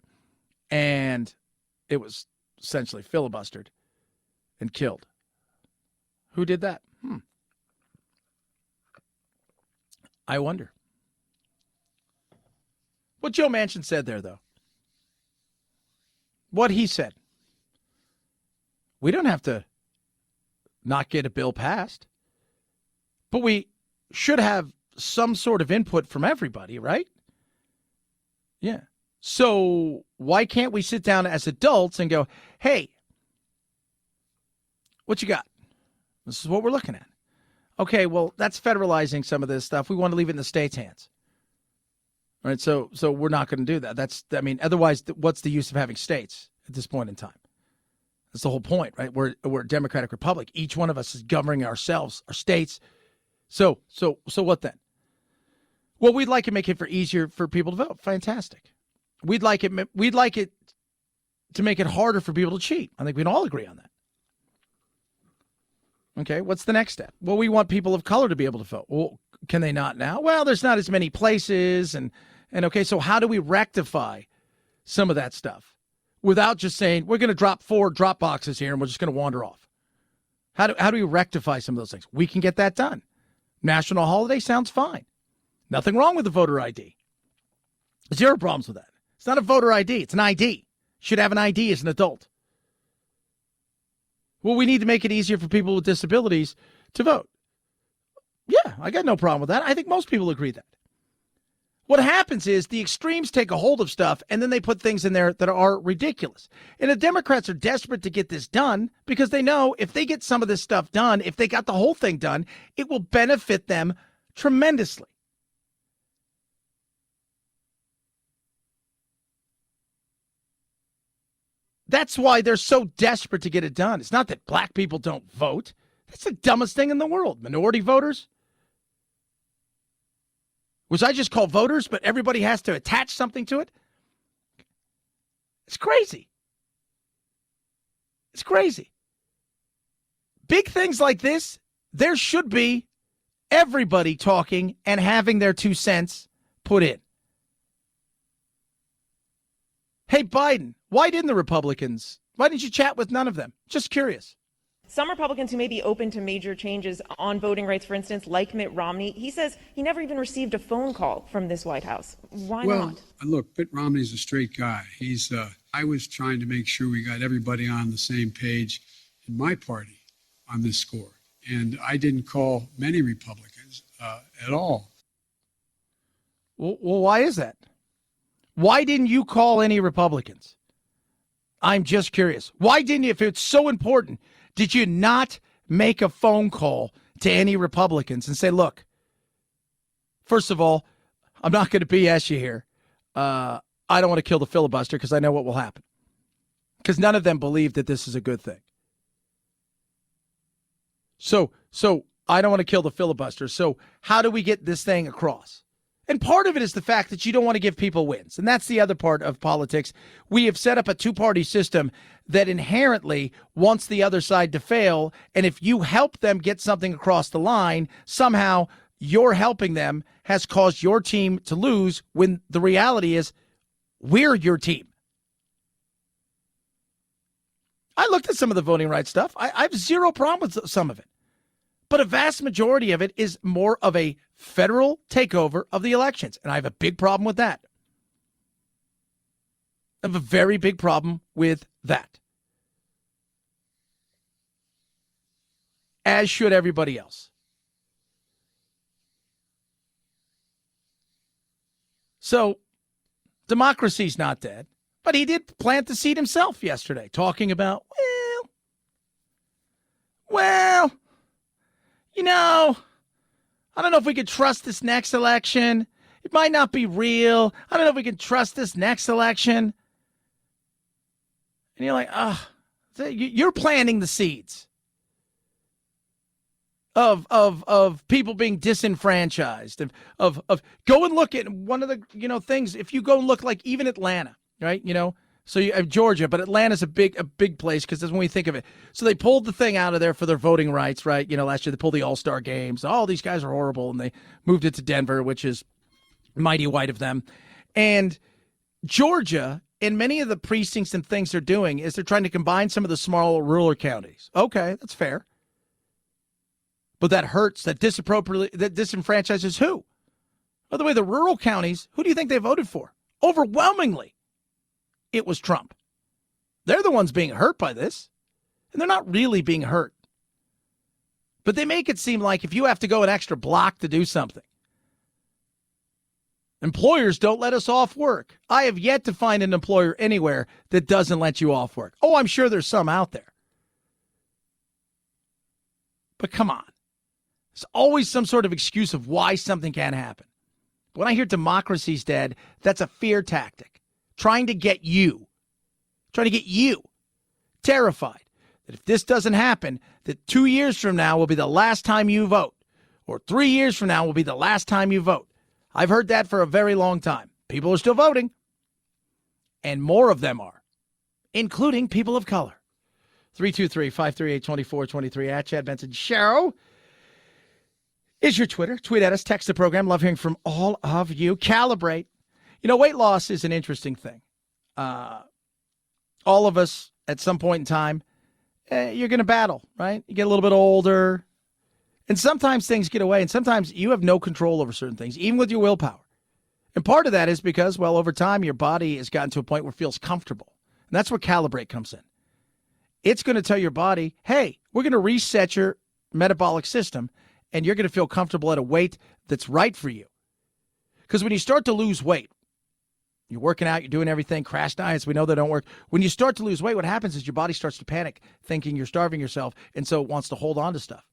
and it was essentially filibustered and killed. Who did that? I wonder. What Joe Manchin said there, though. What he said. We don't have to not get a bill passed, but we should have some sort of input from everybody, right? Yeah. So why can't we sit down as adults and go, hey, what you got? This is what we're looking at. Okay, well, that's federalizing some of this stuff. We want to leave it in the states' hands. All right, so we're not going to do that. Otherwise, what's the use of having states at this point in time? That's the whole point, right? We're a democratic republic. Each one of us is governing ourselves, our states. So what then? Well, we'd like to make it easier for people to vote. Fantastic. We'd like it to make it harder for people to cheat. I think we can all agree on that. Okay, what's the next step? Well, we want people of color to be able to vote. Well, can they not now? Well, there's not as many places, and okay, so how do we rectify some of that stuff without just saying we're going to drop 4 drop boxes here and we're just going to wander off? How do we rectify some of those things? We can get that done. National holiday sounds fine. Nothing wrong with the voter ID. Zero problems with that. It's not a voter ID. It's an ID. Should have an ID as an adult. Well, we need to make it easier for people with disabilities to vote. Yeah, I got no problem with that. I think most people agree that. What happens is the extremes take a hold of stuff, and then they put things in there that are ridiculous. And the Democrats are desperate to get this done because they know if they get some of this stuff done, if they got the whole thing done, it will benefit them tremendously. That's why they're so desperate to get it done. It's not that black people don't vote. That's the dumbest thing in the world. Minority voters, which I just call voters, but everybody has to attach something to it. It's crazy. It's crazy. Big things like this, there should be everybody talking and having their 2 cents put in. Hey, Biden, why didn't you chat with none of them? Just curious. Some Republicans who may be open to major changes on voting rights, for instance, like Mitt Romney, he says he never even received a phone call from this White House. Why not? Well, look, Mitt Romney's a straight guy. I was trying to make sure we got everybody on the same page in my party on this score. And I didn't call many Republicans at all. Well, why is that? Why didn't you call any Republicans? I'm just curious. Why didn't you, if it's so important, did you not make a phone call to any Republicans and say, look, first of all, I'm not going to BS you here. I don't want to kill the filibuster because I know what will happen. Because none of them believe that this is a good thing. So I don't want to kill the filibuster. So how do we get this thing across? And part of it is the fact that you don't want to give people wins. And that's the other part of politics. We have set up a two-party system that inherently wants the other side to fail. And if you help them get something across the line, somehow your helping them has caused your team to lose, when the reality is we're your team. I looked at some of the voting rights stuff. I have zero problem with some of it. But a vast majority of it is more of a federal takeover of the elections. And I have a big problem with that. I have a very big problem with that. As should everybody else. So, democracy's not dead. But he did plant the seed himself yesterday, talking about, well, you know, I don't know if we could trust this next election. It might not be real. I don't know if we can trust this next election. And you're like, you're planting the seeds of people being disenfranchised, of go and look at one of the, things. If you go and look, like even Atlanta, right? So you have Georgia, but Atlanta's a big place because that's when we think of it. So they pulled the thing out of there for their voting rights, right? Last year they pulled the All-Star games. Oh, these guys are horrible. And they moved it to Denver, which is mighty white of them. And Georgia, in many of the precincts and things they're doing, is they're trying to combine some of the smaller rural counties. Okay, that's fair. But that hurts, that disenfranchises who? By the way, the rural counties, who do you think they voted for? Overwhelmingly, it was Trump. They're the ones being hurt by this. And they're not really being hurt. But they make it seem like if you have to go an extra block to do something. Employers don't let us off work. I have yet to find an employer anywhere that doesn't let you off work. Oh, I'm sure there's some out there. But come on. There's always some sort of excuse of why something can't happen. When I hear democracy's dead, that's a fear tactic. Trying to get you terrified that if this doesn't happen, that 2 years from now will be the last time you vote, or 3 years from now will be the last time you vote. I've heard that for a very long time. People are still voting, and more of them are, including people of color. 323-538-2423 at Chad Benson Show is your Twitter. Tweet at us, text the program. Love hearing from all of you. Calibrate. Weight loss is an interesting thing. All of us, at some point in time, you're going to battle, right? You get a little bit older, and sometimes things get away, and sometimes you have no control over certain things, even with your willpower. And part of that is because, well, over time, your body has gotten to a point where it feels comfortable. And that's where Calibrate comes in. It's going to tell your body, hey, we're going to reset your metabolic system, and you're going to feel comfortable at a weight that's right for you. Because when you start to lose weight, you're working out, you're doing everything, crash diets, we know they don't work. When you start to lose weight, what happens is your body starts to panic, thinking you're starving yourself, and so it wants to hold on to stuff.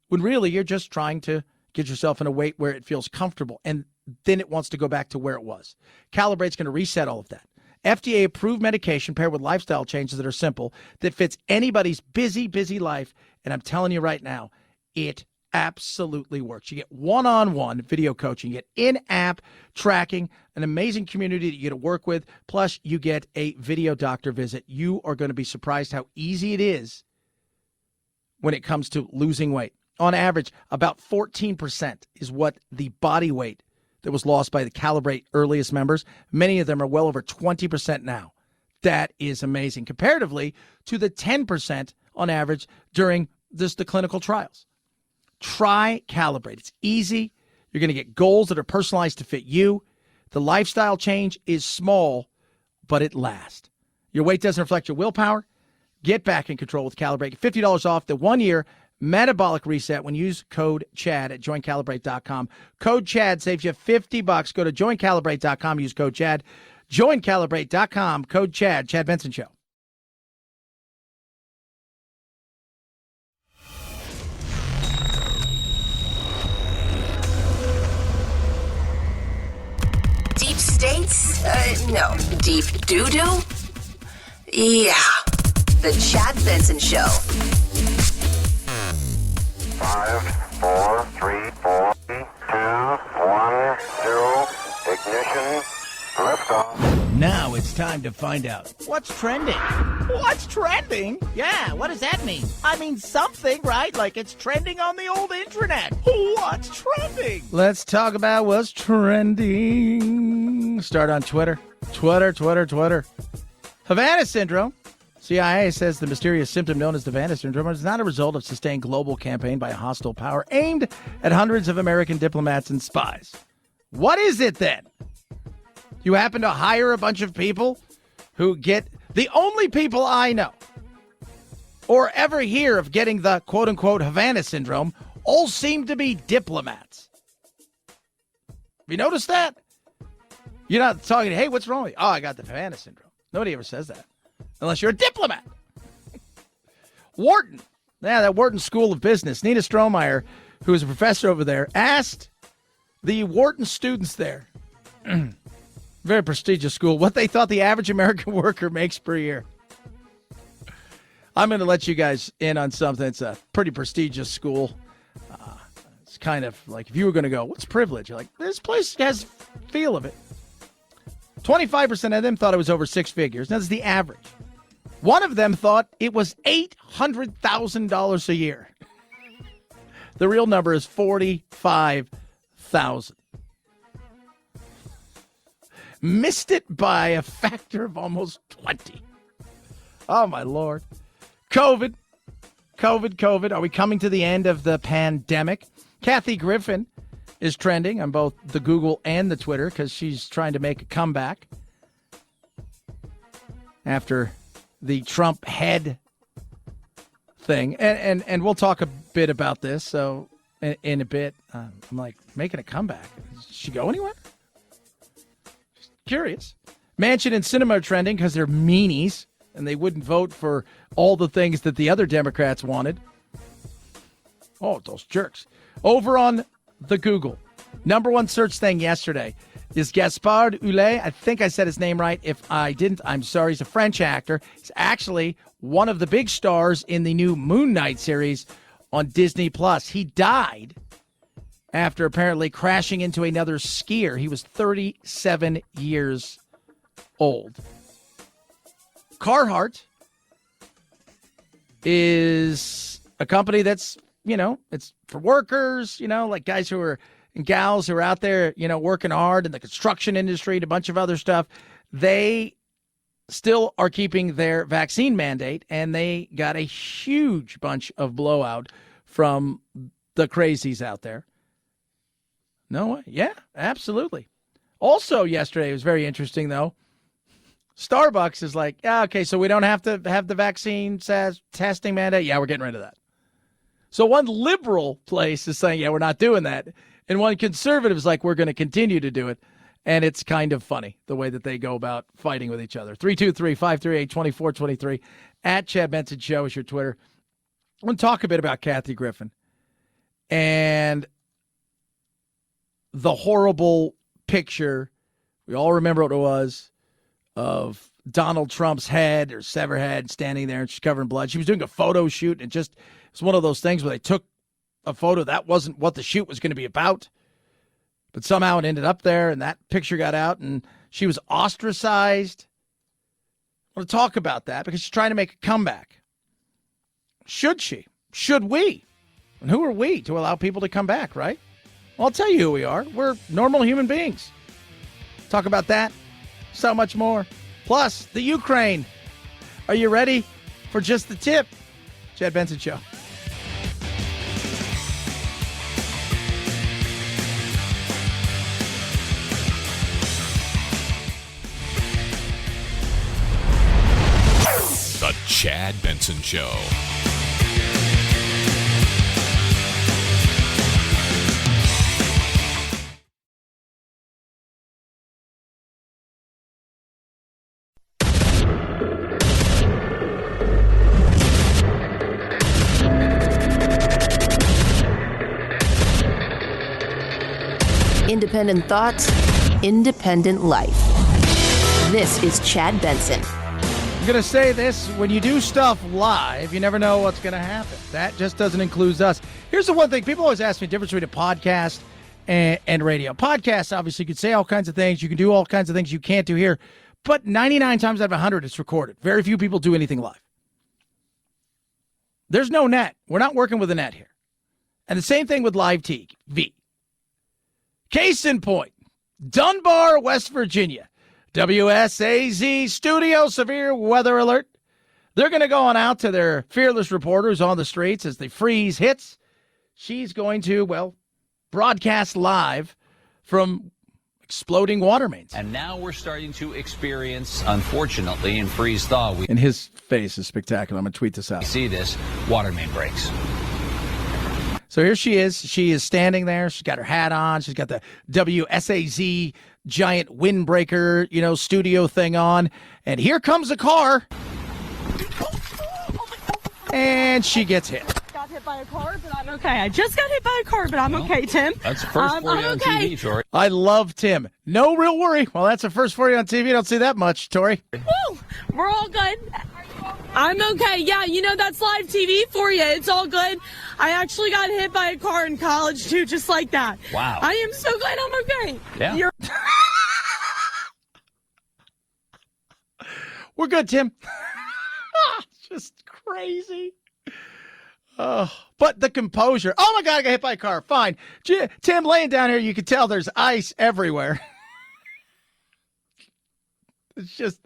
When really you're just trying to get yourself in a weight where it feels comfortable, and then it wants to go back to where it was. Calibrate's going to reset all of that. FDA-approved medication paired with lifestyle changes that are simple, that fits anybody's busy, busy life, and I'm telling you right now, it absolutely works. You get one-on-one video coaching, you get in-app tracking, an amazing community that you get to work with, plus you get a video doctor visit. You are going to be surprised how easy it is when it comes to losing weight. On average, about 14% is what the body weight that was lost by the Calibrate earliest members. Many of them are well over 20% now. That is amazing, comparatively to the 10% on average during the clinical trials. Try Calibrate. It's easy. You're going to get goals that are personalized to fit you. The lifestyle change is small, but it lasts. Your weight doesn't reflect your willpower. Get back in control with Calibrate. Get $50 off the 1-year metabolic reset when you use code CHAD at joincalibrate.com. Code CHAD saves you $50. Go to joincalibrate.com. Use code CHAD. Joincalibrate.com. Code CHAD. Chad Benson Show. No. Deep doo-doo? Yeah. The Chad Benson Show. 5, 4, 3, 4, 2, 1, 0, ignition, liftoff. Now it's time to find out what's trending. What's trending? Yeah, what does that mean? I mean something, right? Like it's trending on the old internet. What's trending? Let's talk about what's trending. Start on Twitter. Twitter. Havana syndrome. CIA says the mysterious symptom known as Havana syndrome is not a result of sustained global campaign by a hostile power aimed at hundreds of American diplomats and spies. What is it then? You happen to hire a bunch of people who get the only people I know or ever hear of getting the quote-unquote Havana syndrome all seem to be diplomats. Have you noticed that? You're not talking, hey, what's wrong with you? Oh, I got the Havana syndrome. Nobody ever says that unless you're a diplomat. Wharton. Yeah, that Wharton School of Business. Nina Strohmeyer, who is a professor over there, asked the Wharton students there, very prestigious school, what they thought the average American worker makes per year. I'm going to let you guys in on something. It's a pretty prestigious school. It's kind of like if you were going to go, what's privilege? You're like, this place has feel of it. 25% of them thought it was over six figures. That's the average. One of them thought it was $800,000 a year. The real number is 45,000. Missed it by a factor of almost 20. Oh, my Lord. COVID. Are we coming to the end of the pandemic? Kathy Griffin is trending on both the Google and the Twitter because she's trying to make a comeback after the Trump head thing. And we'll talk a bit about this. So in a bit, I'm like, making a comeback. Does she go anywhere? Curious. Mansion and cinema are trending because they're meanies and they wouldn't vote for all the things that the other Democrats wanted. Oh, those jerks. Over on the Google, number one search thing yesterday is Gaspard Ulliel. I think I said his name right. If I didn't, I'm sorry. He's a French actor. He's actually one of the big stars in the new Moon Knight series on Disney+. He died after apparently crashing into another skier. He was 37 years old. Carhartt is a company that's, it's for workers, like guys who are and gals who are out there, working hard in the construction industry and a bunch of other stuff. They still are keeping their vaccine mandate, and they got a huge bunch of blowout from the crazies out there. No way. Yeah, absolutely. Also yesterday, it was very interesting, though. Starbucks is like, okay, so we don't have to have the vaccine testing mandate. Yeah, we're getting rid of that. So one liberal place is saying, yeah, we're not doing that. And one conservative is like, we're going to continue to do it. And it's kind of funny the way that they go about fighting with each other. 323-538-2423 at Chad Benson Show is your Twitter. I want to talk a bit about Kathy Griffin and the horrible picture. We all remember what it was of Donald Trump's head or severed head standing there and she's covered in blood. She was doing a photo shoot and it's one of those things where they took a photo. That wasn't what the shoot was going to be about. But somehow it ended up there and that picture got out and she was ostracized. I want to talk about that because she's trying to make a comeback. Should she? Should we? And who are we to allow people to come back, right? Well, I'll tell you who we are. We're normal human beings. Talk about that. So much more. Plus, the Ukraine. Are you ready for just the tip? Chad Benson Show. The Chad Benson Show. Independent thoughts, independent life. This is Chad Benson. I'm going to say this. When you do stuff live, you never know what's going to happen. That just doesn't include us. Here's the one thing. People always ask me the difference between a podcast and radio. Podcasts, obviously, you can say all kinds of things. You can do all kinds of things you can't do here. But 99 times out of 100, it's recorded. Very few people do anything live. There's no net. We're not working with a net here. And the same thing with live TV. Case in point, Dunbar, West Virginia. WSAZ studio severe weather alert. They're going to go on out to their fearless reporters on the streets as the freeze hits. She's going to, well, broadcast live from exploding water mains. And now we're starting to experience, unfortunately, in freeze thaw. And his face is spectacular. I'm going to tweet this out. We see this water main breaks. So here she is. She is standing there. She's got her hat on. She's got the WSAZ giant windbreaker, studio thing on. And here comes a car. And she gets hit. Got hit by a car, but I'm okay. I just got hit by a car, but I'm okay, Tim. That's the first for you on TV, Tori. I love Tim. No real worry. Well, that's a first for you on TV. Don't see that much, Tori. Woo! We're all good. I'm okay. Yeah, that's live TV for you. It's all good. I actually got hit by a car in college, too, just like that. Wow. I am so glad I'm okay. Yeah. We're good, Tim. Just crazy. But the composure. Oh, my God, I got hit by a car. Fine. Tim, laying down here, you can tell there's ice everywhere. It's just...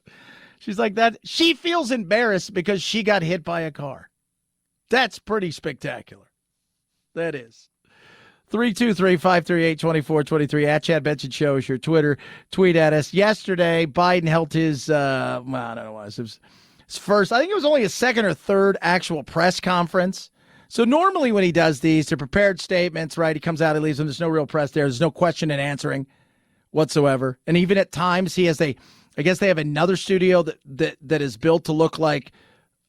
She's like that. She feels embarrassed because she got hit by a car. That's pretty spectacular. That is. 323-538-2423 at Chad Benson Show is your Twitter. Tweet at us. Yesterday, Biden held his, I don't know what it was his first, I think it was only his second or third actual press conference. So normally when he does these, they're prepared statements, right? He comes out, he leaves them. There's no real press there. There's no question and answering whatsoever. And even at times he has I guess they have another studio that is built to look like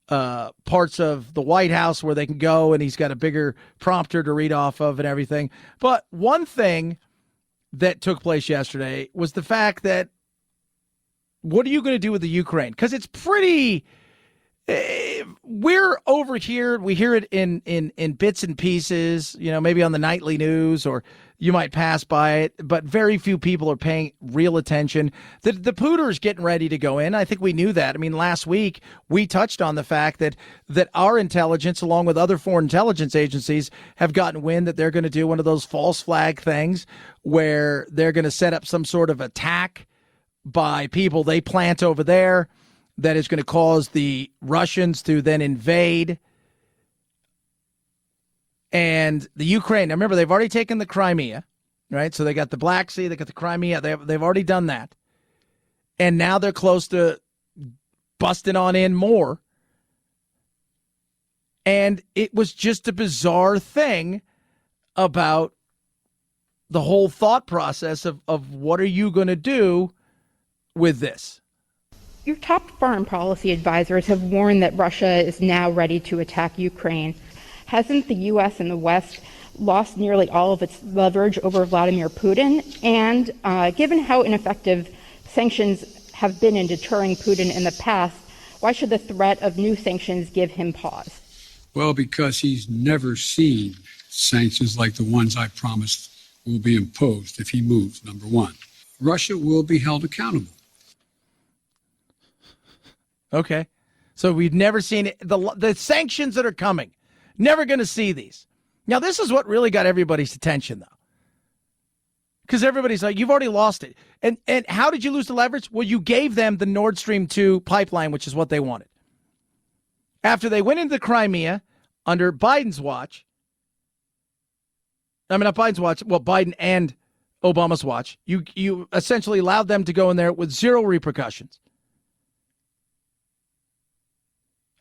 parts of the White House where they can go, and he's got a bigger prompter to read off of and everything. But one thing that took place yesterday was the fact that what are you going to do with the Ukraine? Because it's pretty we're over here. We hear it in bits and pieces, maybe on the nightly news, or you might pass by it, but very few people are paying real attention. The pooter's getting ready to go in. I think we knew that. I mean, last week we touched on the fact that our intelligence, along with other foreign intelligence agencies, have gotten wind that they're going to do one of those false flag things where they're going to set up some sort of attack by people they plant over there that is going to cause the Russians to then invade. And the Ukraine, now remember, they've already taken the Crimea, right? So they got the Black Sea, they got the Crimea. They've already done that. And now they're close to busting on in more. And it was just a bizarre thing about the whole thought process of what are you going to do with this? Your top foreign policy advisors have warned that Russia is now ready to attack Ukraine. Hasn't the U.S. and the West lost nearly all of its leverage over Vladimir Putin? And given how ineffective sanctions have been in deterring Putin in the past, why should the threat of new sanctions give him pause? Well, because he's never seen sanctions like the ones I promised will be imposed if he moves, number one. Russia will be held accountable. Okay. So we've never seen it. The sanctions that are coming. Never going to see these. Now, this is what really got everybody's attention, though. Because everybody's like, you've already lost it. And how did you lose the leverage? Well, you gave them the Nord Stream 2 pipeline, which is what they wanted. After they went into the Crimea under Biden's watch, I mean, not Biden's watch, well, Biden and Obama's watch, you essentially allowed them to go in there with zero repercussions.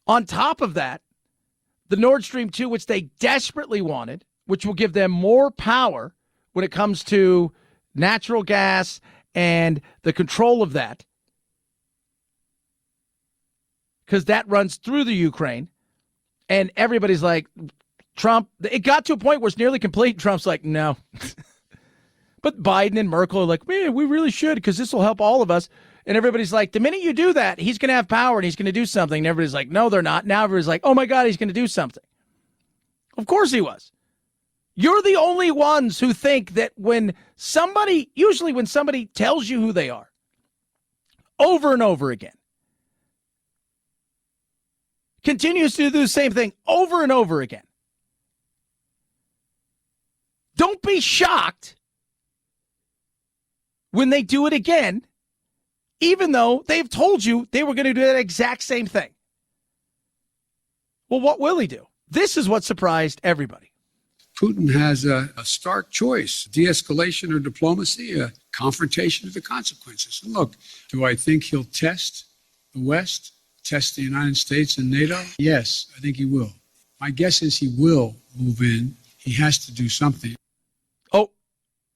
On top of that, the Nord Stream 2, which they desperately wanted, which will give them more power when it comes to natural gas and the control of that, because that runs through the Ukraine. And everybody's like, Trump, it got to a point where it's nearly complete. Trump's like, no. But Biden and Merkel are like, man, we really should, because this will help all of us. And everybody's like, the minute you do that, he's going to have power and he's going to do something. And everybody's like, no, they're not. Now everybody's like, oh my God, he's going to do something. Of course he was. You're the only ones who think that usually when somebody tells you who they are, over and over again, continues to do the same thing over and over again, don't be shocked when they do it again, even though they've told you they were going to do that exact same thing. Well, what will he do? This is what surprised everybody. Putin has a stark choice, de-escalation or diplomacy, a confrontation of the consequences. And look, do I think he'll test the West, test the United States and NATO? Yes, I think he will. My guess is he will move in. He has to do something. Oh,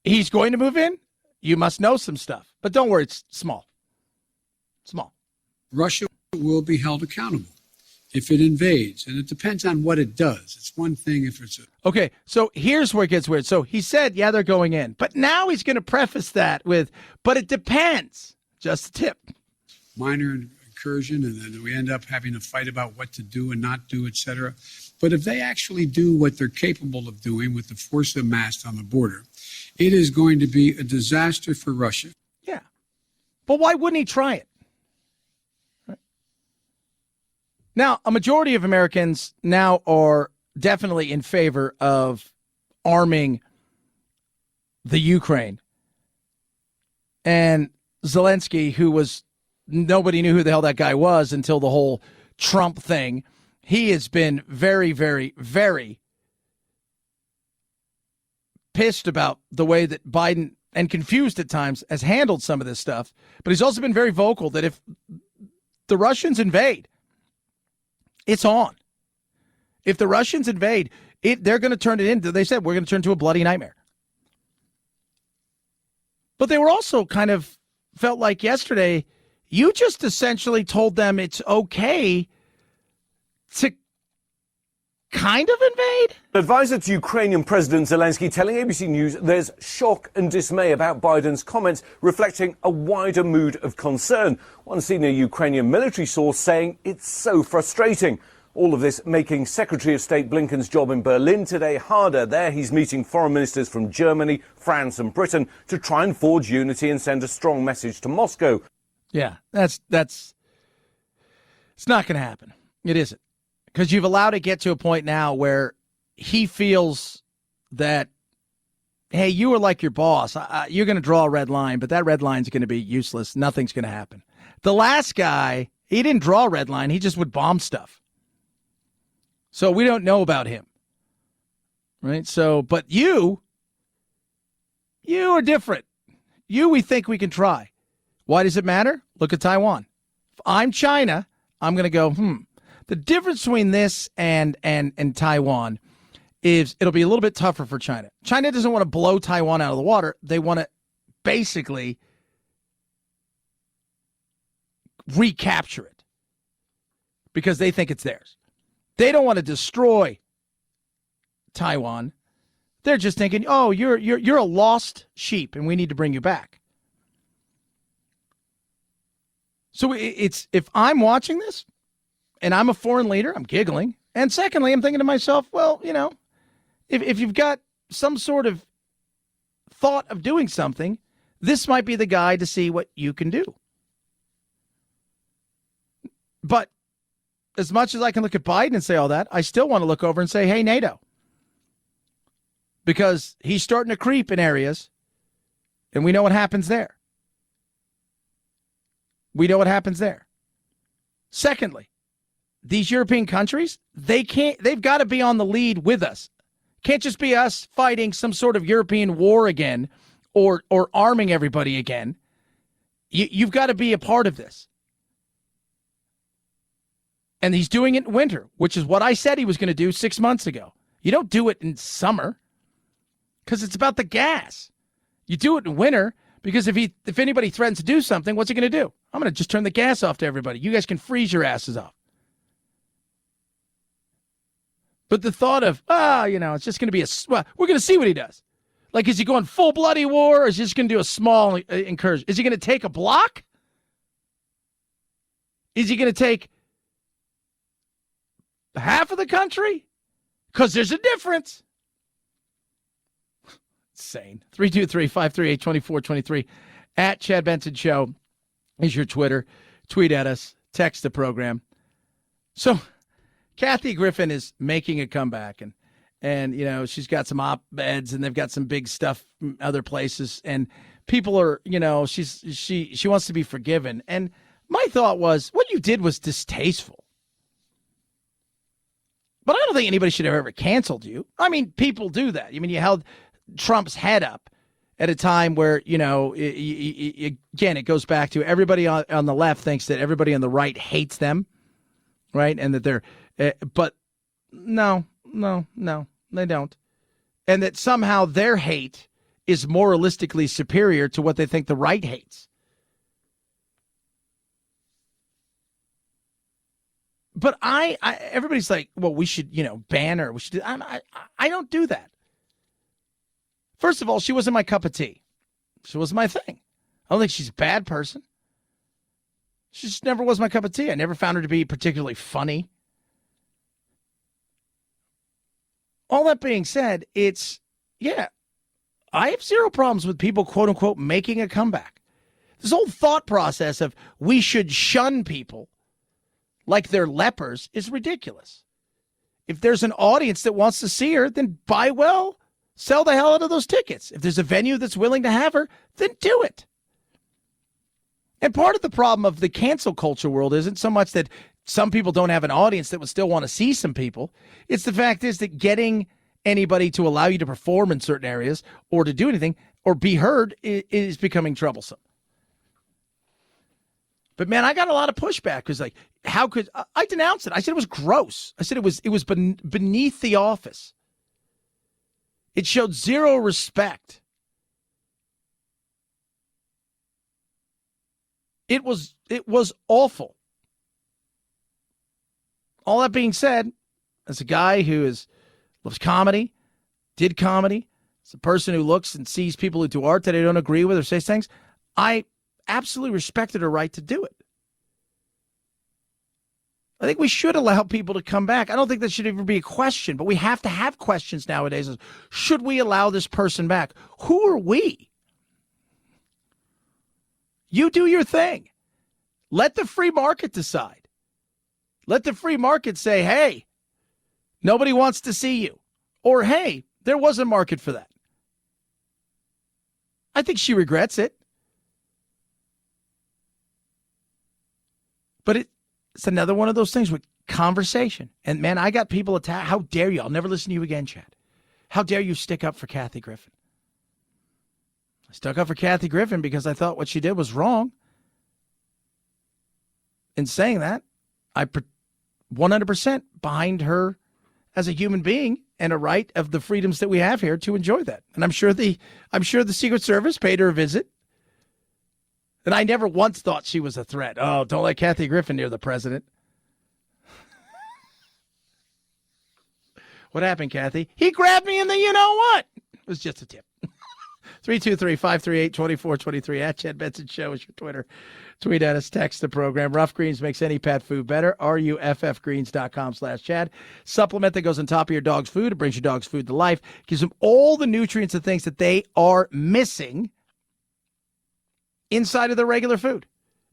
he's going to move in? You must know some stuff. But don't worry, it's small. Small. Russia will be held accountable if it invades, and it depends on what it does. It's one thing if it's Okay, so here's where it gets weird. So he said, yeah, they're going in. But now he's going to preface that with, but it depends. Just a tip. Minor incursion, and then we end up having a fight about what to do and not do, etc. But if they actually do what they're capable of doing with the force amassed on the border, it is going to be a disaster for Russia. Yeah. But why wouldn't he try it? Now, a majority of Americans now are definitely in favor of arming the Ukraine. And Zelensky, nobody knew who the hell that guy was until the whole Trump thing. He has been very, very, very pissed about the way that Biden, and confused at times, has handled some of this stuff. But he's also been very vocal that if the Russians invade, it's on. If the Russians invade, they're going to turn it into, they said, we're going to turn into a bloody nightmare. But they were also kind of felt like yesterday, you just essentially told them it's okay to kind of invade? Advisor to Ukrainian President Zelensky telling ABC News there's shock and dismay about Biden's comments, reflecting a wider mood of concern. One senior Ukrainian military source saying it's so frustrating. All of this making Secretary of State Blinken's job in Berlin today harder. There he's meeting foreign ministers from Germany, France and Britain to try and forge unity and send a strong message to Moscow. Yeah, it's not going to happen. It isn't. Because you've allowed it to get to a point now where he feels that, hey, you are like your boss. You're going to draw a red line, but that red line's going to be useless. Nothing's going to happen. The last guy, he didn't draw a red line. He just would bomb stuff. So we don't know about him. Right? So, but you are different. We think we can try. Why does it matter? Look at Taiwan. If I'm China, I'm going to go, The difference between this and Taiwan is it'll be a little bit tougher for China. China doesn't want to blow Taiwan out of the water. They want to basically recapture it because they think it's theirs. They don't want to destroy Taiwan. They're just thinking, oh, you're a lost sheep and we need to bring you back. So it's, if I'm watching this and I'm a foreign leader, I'm giggling. And secondly, I'm thinking to myself, well, if you've got some sort of thought of doing something, this might be the guy to see what you can do. But as much as I can look at Biden and say all that, I still want to look over and say, hey, NATO. Because he's starting to creep in areas, and we know what happens there. Secondly, these European countries, they've got to be on the lead with us. Can't just be us fighting some sort of European war again or arming everybody again. You've got to be a part of this. And he's doing it in winter, which is what I said he was going to do 6 months ago. You don't do it in summer because it's about the gas. You do it in winter because if anybody threatens to do something, what's he going to do? I'm going to just turn the gas off to everybody. You guys can freeze your asses off. But the thought of, it's just going to be we're going to see what he does. Like, is he going full bloody war or is he just going to do a small incursion? Is he going to take a block? Is he going to take half of the country? Because there's a difference. Insane. 323-538-2423 at Chad Benson Show is your Twitter. Tweet at us. Text the program. So Kathy Griffin is making a comeback, and you know, she's got some op-eds, and they've got some big stuff in other places, and people are, you know, she wants to be forgiven. And my thought was, what you did was distasteful. But I don't think anybody should have ever canceled you. I mean, people do that. I mean, you held Trump's head up at a time where, you know, again, it goes back to everybody on the left thinks that everybody on the right hates them, right? And that they're, but no, they don't. And that somehow their hate is moralistically superior to what they think the right hates. But everybody's like, well, we should, you know, ban her. We should. I don't do that. First of all, she wasn't my cup of tea. She wasn't my thing. I don't think she's a bad person. She just never was my cup of tea. I never found her to be particularly funny. All that being said, I have zero problems with people, quote unquote, making a comeback. This whole thought process of we should shun people like they're lepers is ridiculous. If there's an audience that wants to see her, then sell the hell out of those tickets. If there's a venue that's willing to have her, then do it. And part of the problem of the cancel culture world isn't so much that some people don't have an audience that would still want to see some people. It's the fact is that getting anybody to allow you to perform in certain areas or to do anything or be heard is becoming troublesome. But man, I got a lot of pushback because, like, how could I denounced it? I said it was gross. I said it was beneath the office. It showed zero respect. It was awful. All that being said, as a guy who loves comedy, did comedy, as a person who looks and sees people who do art that I don't agree with or say things, I absolutely respected her right to do it. I think we should allow people to come back. I don't think that should even be a question, but we have to have questions nowadays. Should we allow this person back? Who are we? You do your thing. Let the free market decide. Let the free market say, hey, nobody wants to see you. Or, hey, there was a market for that. I think she regrets it. But it's another one of those things with conversation. And, man, I got people attacked. How dare you? I'll never listen to you again, Chad. How dare you stick up for Kathy Griffin? I stuck up for Kathy Griffin because I thought what she did was wrong. In saying that, I 100% behind her as a human being and a right of the freedoms that we have here to enjoy that. And I'm sure the Secret Service paid her a visit. And I never once thought she was a threat. Oh, don't let Kathy Griffin near the president. What happened, Kathy? He grabbed me in the you-know-what. It was just a tip. 323-538-2423 at Chad Benson Show is your Twitter. Tweet at us, text the program. Rough Greens makes any pet food better. RUFFgreens.com/Chad. Supplement that goes on top of your dog's food. It brings your dog's food to life. Gives them all the nutrients and things that they are missing inside of their regular food.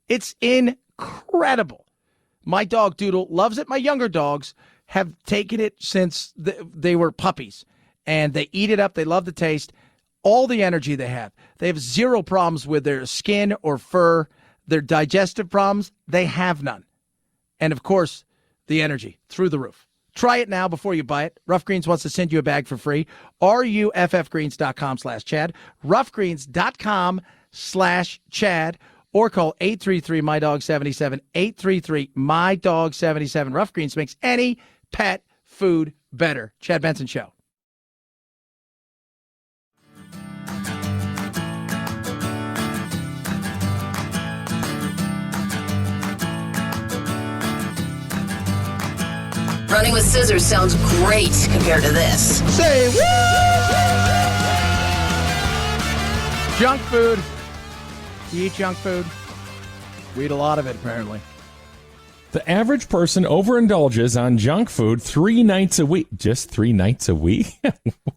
It's incredible. My dog Doodle loves it. My younger dogs have taken it since they were puppies, and they eat it up. They love the taste, all the energy they have. They have zero problems with their skin or fur. Their digestive problems, they have none. And, of course, the energy through the roof. Try it now before you buy it. Rough Greens wants to send you a bag for free. RUFFgreens.com/Chad. Roughgreens.com/Chad. Or call 833-MY-DOG-77. 833-MY-DOG-77. Rough Greens makes any pet food better. Chad Benson Show. Running with scissors sounds great compared to this. Say what? Junk food. You eat junk food? We eat a lot of it, apparently. The average person overindulges on junk food 3 nights a week. Just 3 nights a week?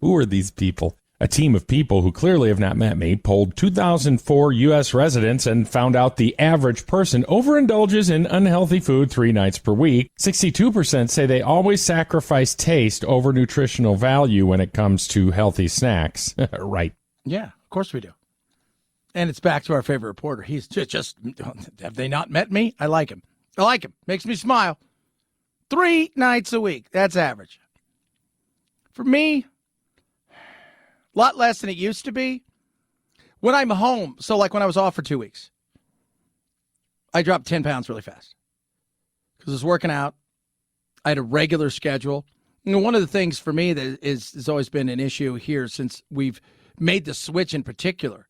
Who are these people? A team of people who clearly have not met me polled 2,004 U.S. residents and found out the average person overindulges in unhealthy food 3 nights per week. 62% say they always sacrifice taste over nutritional value when it comes to healthy snacks. Right. Yeah, of course we do. And it's back to our favorite reporter. He's just have they not met me? I like him. I like him. Makes me smile. 3 nights a week. That's average. For me, a lot less than it used to be. When I'm home, so like when I was off for 2 weeks, I dropped 10 pounds really fast because I was working out. I had a regular schedule. You know, one of the things for me that has always been an issue here since we've made the switch in particular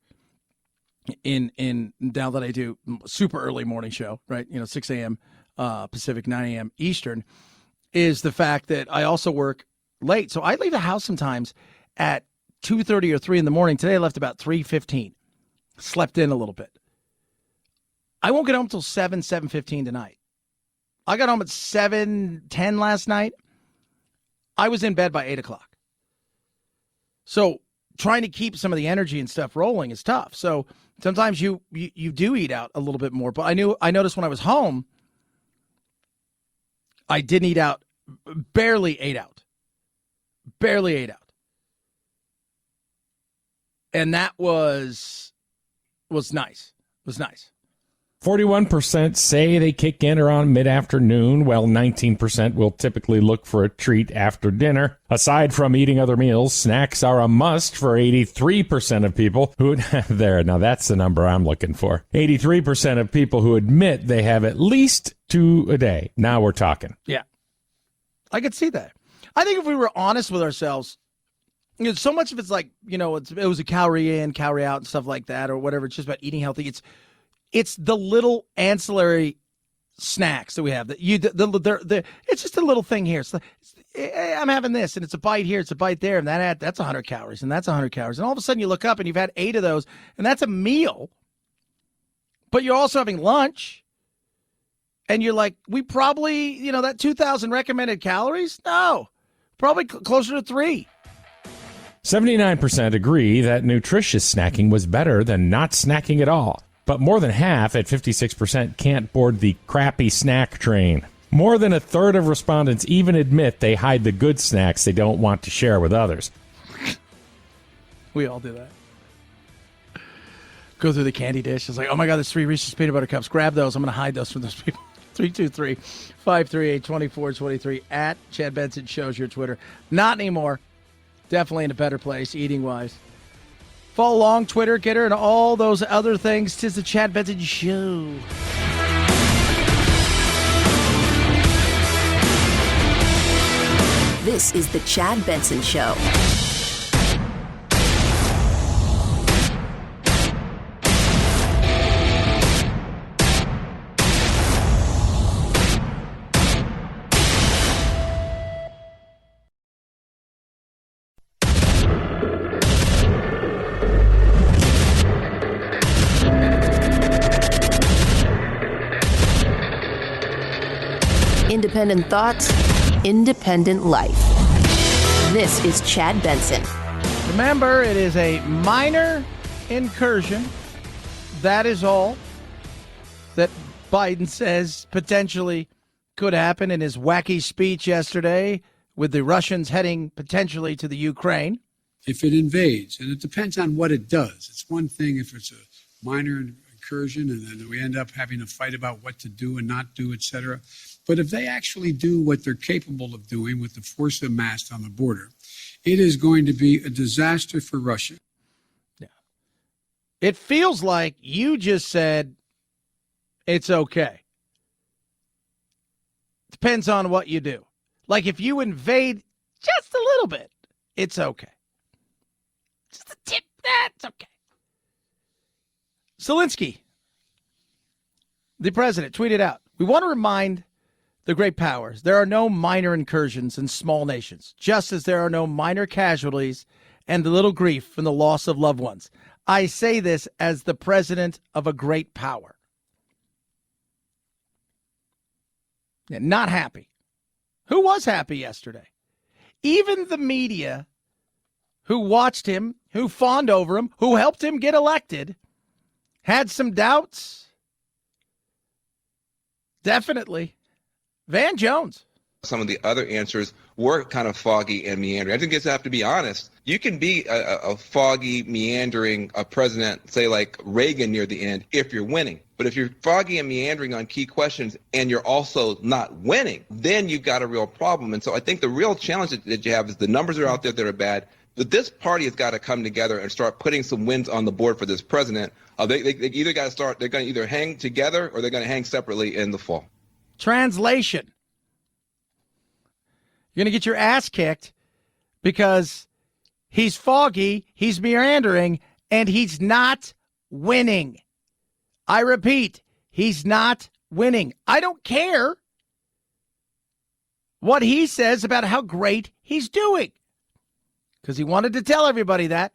in now that I do super early morning show, right? 6 a.m. Pacific, 9 a.m. Eastern, is the fact that I also work late. So I leave the house sometimes at 2:30 or 3 in the morning. Today I left about 3:15. Slept in a little bit. I won't get home until 7:15 tonight. I got home at 7:10 last night. I was in bed by 8 o'clock. So trying to keep some of the energy and stuff rolling is tough. So sometimes you do eat out a little bit more. But I noticed when I was home, I didn't eat out, barely ate out. Barely ate out. And that was nice. It was nice. 41% say they kick in around mid-afternoon, while 19% will typically look for a treat after dinner. Aside from eating other meals, snacks are a must for 83% of people who... There, now that's the number I'm looking for. 83% of people who admit they have at least 2 a day. Now we're talking. Yeah. I could see that. I think if we were honest with ourselves, so much of it's like, it was a calorie in, calorie out and stuff like that or whatever. It's just about eating healthy. It's the little ancillary snacks that we have. It's just a little thing here. I'm having this, and it's a bite here, it's a bite there, and that's 100 calories, and that's 100 calories. And all of a sudden you look up and you've had 8 of those, and that's a meal. But you're also having lunch, and you're like, we probably, that 2,000 recommended calories? No, probably closer to 3. 79% agree that nutritious snacking was better than not snacking at all. But more than half, at 56%, can't board the crappy snack train. More than a third of respondents even admit they hide the good snacks they don't want to share with others. We all do that. Go through the candy dish. It's like, oh my God, there's 3 Reese's Peanut Butter Cups. Grab those. I'm going to hide those from those people. 323-538-2423 at Chad Benson Shows your Twitter. Not anymore. Definitely in a better place, eating-wise. Follow along, Twitter, Getter, and all those other things. 'Tis the Chad Benson Show. This is the Chad Benson Show. Independent thoughts, independent life. This is Chad Benson. Remember, it is a minor incursion. That is all that Biden says potentially could happen in his wacky speech yesterday with the Russians heading potentially to the Ukraine. If it invades, and it depends on what it does. It's one thing if it's a minor incursion and then we end up having a fight about what to do and not do, et cetera. But if they actually do what they're capable of doing with the force amassed on the border, it is going to be a disaster for Russia. Yeah. It feels like you just said it's okay. Depends on what you do. Like if you invade just a little bit, it's okay. Just a tip, that's okay. Zelensky, the president, tweeted out, "We want to remind the great powers, there are no minor incursions in small nations, just as there are no minor casualties and little grief from the loss of loved ones. I say this as the president of a great power." Not happy. Who was happy yesterday? Even the media who watched him, who fawned over him, who helped him get elected, had some doubts. Definitely. Van Jones. Some of the other answers were kind of foggy and meandering. I think you have to be honest. You can be a foggy, meandering president, say like Reagan near the end, if you're winning. But if you're foggy and meandering on key questions and you're also not winning, then you've got a real problem. And so I think the real challenge that you have is the numbers are out there that are bad. But this party has got to come together and start putting some wins on the board for this president. They either got to start, they're going to either hang together or they're going to hang separately in the fall. Translation. You're going to get your ass kicked because he's foggy, he's meandering, and he's not winning. I repeat, he's not winning. I don't care what he says about how great he's doing because he wanted to tell everybody that.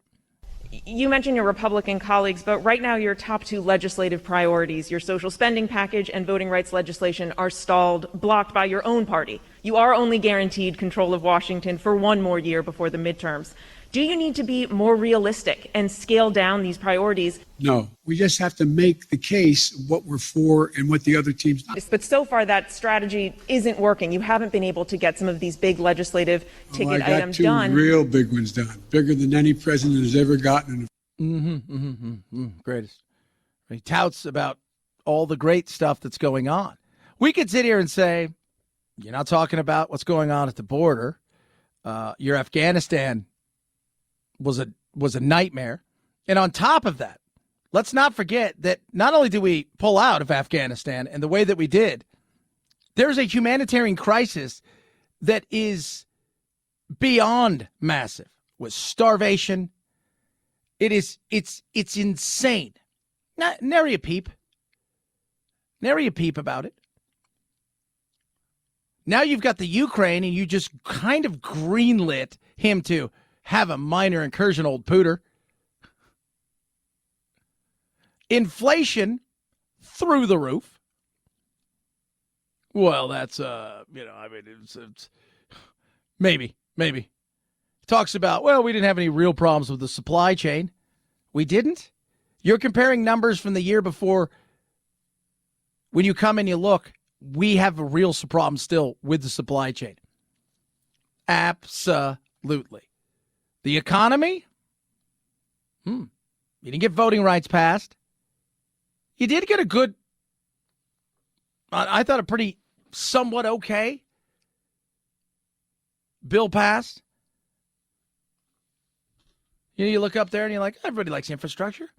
You mentioned your Republican colleagues, but right now your top two legislative priorities, your social spending package and voting rights legislation, are stalled, blocked by your own party. You are only guaranteed control of Washington for one more year before the midterms. Do you need to be more realistic and scale down these priorities? No, we just have to make the case of what we're for and what the other team's not. But so far that strategy isn't working. You haven't been able to get some of these big legislative ticket items done. I got two real big ones done, bigger than any president has ever gotten. Greatest. He touts about all the great stuff that's going on. We could sit here and say, you're not talking about what's going on at the border. Your Afghanistan was a nightmare. And on top of that, let's not forget that not only did we pull out of Afghanistan and the way that we did, there's a humanitarian crisis that is beyond massive with starvation. It's insane. Nary a peep about it. Now you've got the Ukraine and you just kind of greenlit him to have a minor incursion, old pooter. Inflation through the roof. Well, that's, it's maybe. Talks about, well, we didn't have any real problems with the supply chain. We didn't? You're comparing numbers from the year before. When you come and you look, we have a real problem still with the supply chain. Absolutely. The economy? You didn't get voting rights passed. You did get a good, I thought a pretty somewhat okay bill passed. You look up there and you're like, everybody likes infrastructure.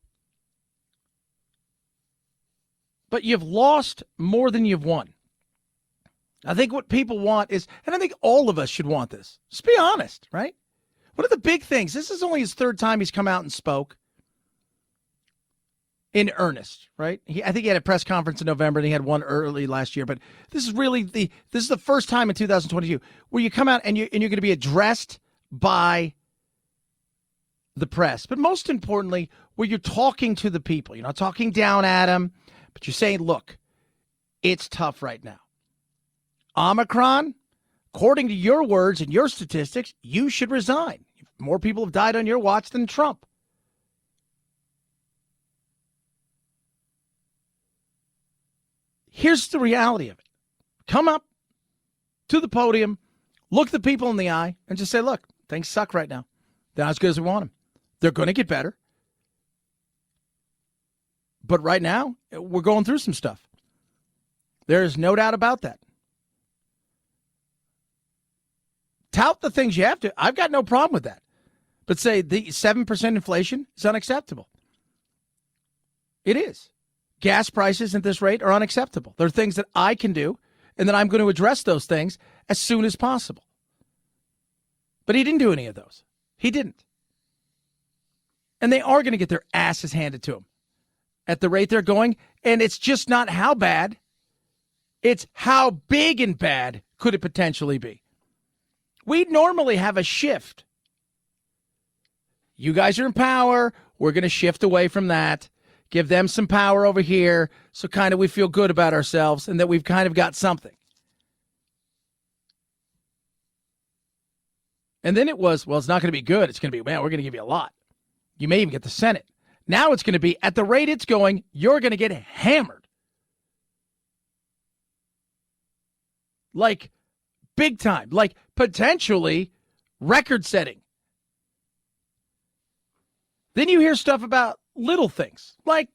But you've lost more than you've won. I think what people want is, and I think all of us should want this. Just be honest, right? What are the big things? This is only his third time he's come out and spoke in earnest, right? I think he had a press conference in November and he had one early last year, but this is really this is the first time in 2022 where you come out and you're going to be addressed by the press. But most importantly, where you're talking to the people. You're not talking down at them, but you're saying, look, it's tough right now. Omicron, according to your words and your statistics, you should resign. More people have died on your watch than Trump. Here's the reality of it. Come up to the podium, look the people in the eye, and just say, look, things suck right now. They're not as good as we want them. They're going to get better. But right now, we're going through some stuff. There is no doubt about that. Tout the things you have to. I've got no problem with that. But say the 7% inflation is unacceptable. It is. Gas prices at this rate are unacceptable. There are things that I can do, and that I'm going to address those things as soon as possible. But he didn't do any of those. He didn't. And they are going to get their asses handed to them at the rate they're going. And it's just not how bad. It's how big and bad could it potentially be. We'd normally have a shift. You guys are in power. We're going to shift away from that. Give them some power over here so kind of we feel good about ourselves and that we've kind of got something. And then it was, well, it's not going to be good. It's going to be, man, we're going to give you a lot. You may even get the Senate. Now it's going to be, at the rate it's going, you're going to get hammered. Like, big time. Like, potentially record-setting. Then you hear stuff about little things like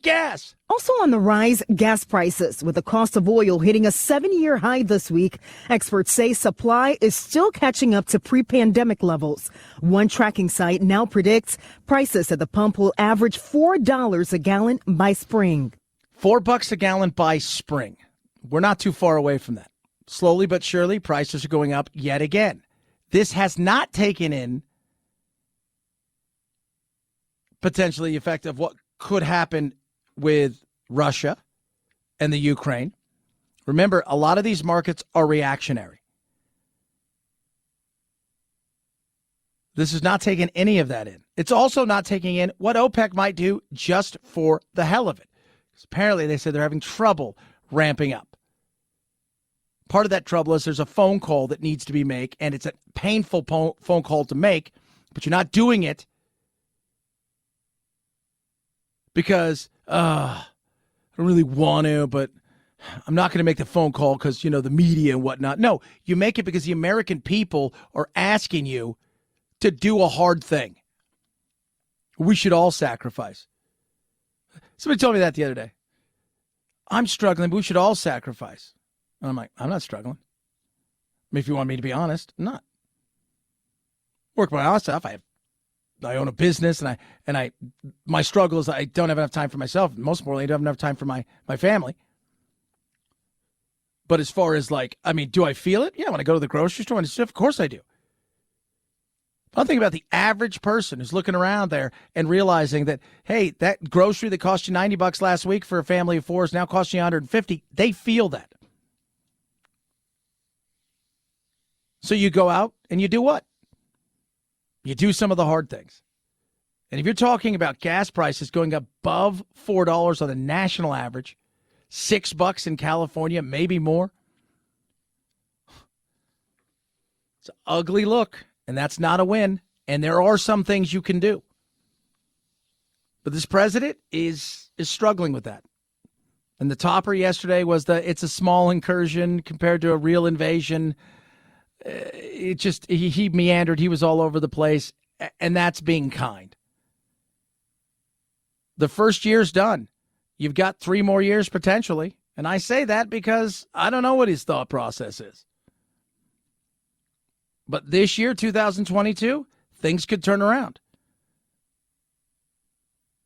gas. Also on the rise, gas prices. With the cost of oil hitting a 7-year high this week, experts say supply is still catching up to pre-pandemic levels. One tracking site now predicts prices at the pump will average $4 a gallon by spring. $4 a gallon by spring. We're not too far away from that. Slowly but surely, prices are going up yet again. This has not taken in potentially the effect of what could happen with Russia and the Ukraine. Remember, a lot of these markets are reactionary. This is not taking any of that in. It's also not taking in what OPEC might do just for the hell of it. Because apparently they said they're having trouble ramping up. Part of that trouble is there's a phone call that needs to be made, and it's a painful phone call to make, but you're not doing it because I don't really want to, but I'm not going to make the phone call because, the media and whatnot. No, you make it because the American people are asking you to do a hard thing. We should all sacrifice. Somebody told me that the other day. I'm struggling, but we should all sacrifice. And I'm like, I'm not struggling. I mean, if you want me to be honest, I'm not. Work my own stuff. I own a business, and my struggle is I don't have enough time for myself. Most importantly, I don't have enough time for my family. But as far as do I feel it? Yeah, when I go to the grocery store and stuff, of course I do. But I'm thinking about the average person who's looking around there and realizing that, hey, that grocery that cost you $90 last week for a family of four is now costing you $150. They feel that. So you go out and you do what? You do some of the hard things. And if you're talking about gas prices going above $4 on the national average, $6 in California, maybe more, it's an ugly look, and that's not a win. And there are some things you can do. But this president is struggling with that. And the topper yesterday was it's a small incursion compared to a real invasion. He meandered. He was all over the place, and that's being kind. The first year's done. You've got 3 more years potentially, and I say that because I don't know what his thought process is. But this year, 2022, things could turn around.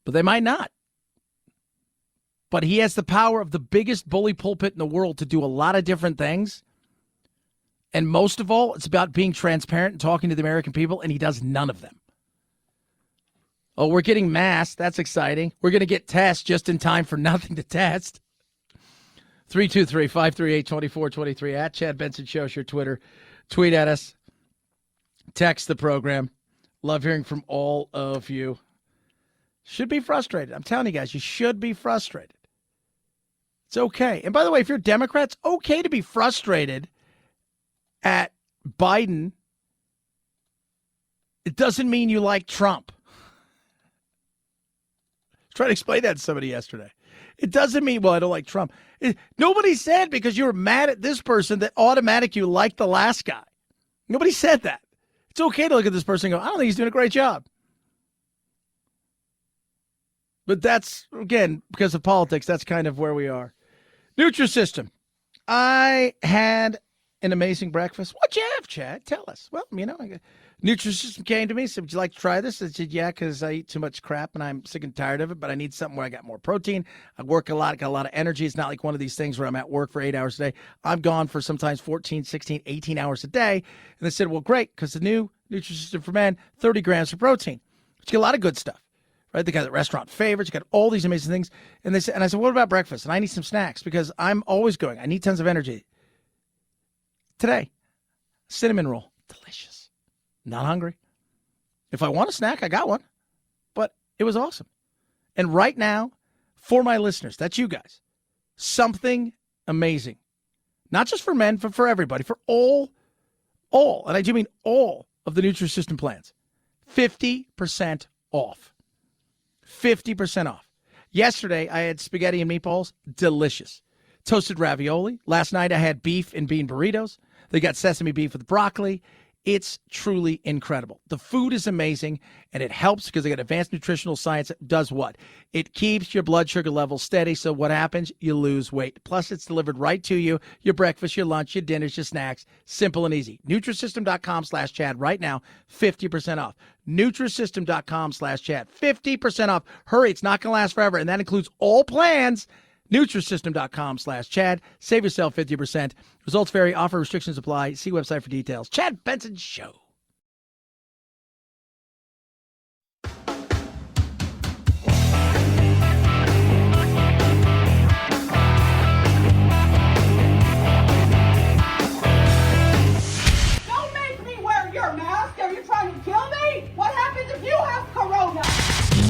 But they might not. But he has the power of the biggest bully pulpit in the world to do a lot of different things. And most of all, it's about being transparent and talking to the American people, and he does none of them. Oh, we're getting masks. That's exciting. We're going to get tests just in time for nothing to test. 323-538-2423 at Chad Benson Show is your Twitter. Tweet at us. Text the program. Love hearing from all of you. Should be frustrated. I'm telling you guys, you should be frustrated. It's okay. And by the way, if you're Democrats, okay to be frustrated at Biden. It doesn't mean you like Trump. I was trying to explain that to somebody yesterday. It doesn't mean, well, I don't like Trump. Nobody said because you were mad at this person that automatic you like the last guy. Nobody said that. It's okay to look at this person and go, I don't think he's doing a great job. But that's, again, because of politics, that's kind of where we are. Nutrisystem. I had an amazing breakfast. What'd you have, Chad? Tell us. Well, Nutrisystem came to me, said, would you like to try this? I said, yeah, because I eat too much crap and I'm sick and tired of it, but I need something where I got more protein. I work a lot, got a lot of energy. It's not like one of these things where I'm at work for 8 hours a day. I'm gone for sometimes 14, 16, 18 hours a day. And they said, well, great, because the new Nutrisystem for Men, 30 grams of protein. But you get a lot of good stuff. Right? They got the restaurant favorites. You got all these amazing things. And I said, what about breakfast? And I need some snacks because I'm always going. I need tons of energy. Today, cinnamon roll. Delicious. Not hungry. If I want a snack, I got one. But it was awesome. And right now, for my listeners, that's you guys, something amazing. Not just for men, but for everybody. For all all, and I do mean all, of the Nutrisystem plans. 50% off. 50% off. Yesterday, I had spaghetti and meatballs. Delicious. Toasted ravioli. Last night, I had beef and bean burritos. They got sesame beef with broccoli. It's truly incredible. The food is amazing, and it helps because they got advanced nutritional science that does what? It keeps your blood sugar levels steady, so what happens? You lose weight. Plus, it's delivered right to you, your breakfast, your lunch, your dinners, your snacks. Simple and easy. Nutrisystem.com/Chad right now, 50% off. Nutrisystem.com/Chad, 50% off. Hurry, it's not going to last forever, and that includes all plans. Nutrisystem.com/Chad. Save yourself 50%. Results vary. Offer restrictions apply. See website for details. Chad Benson Show. Don't make me wear your mask. Are you trying to kill me? What happens if you have corona?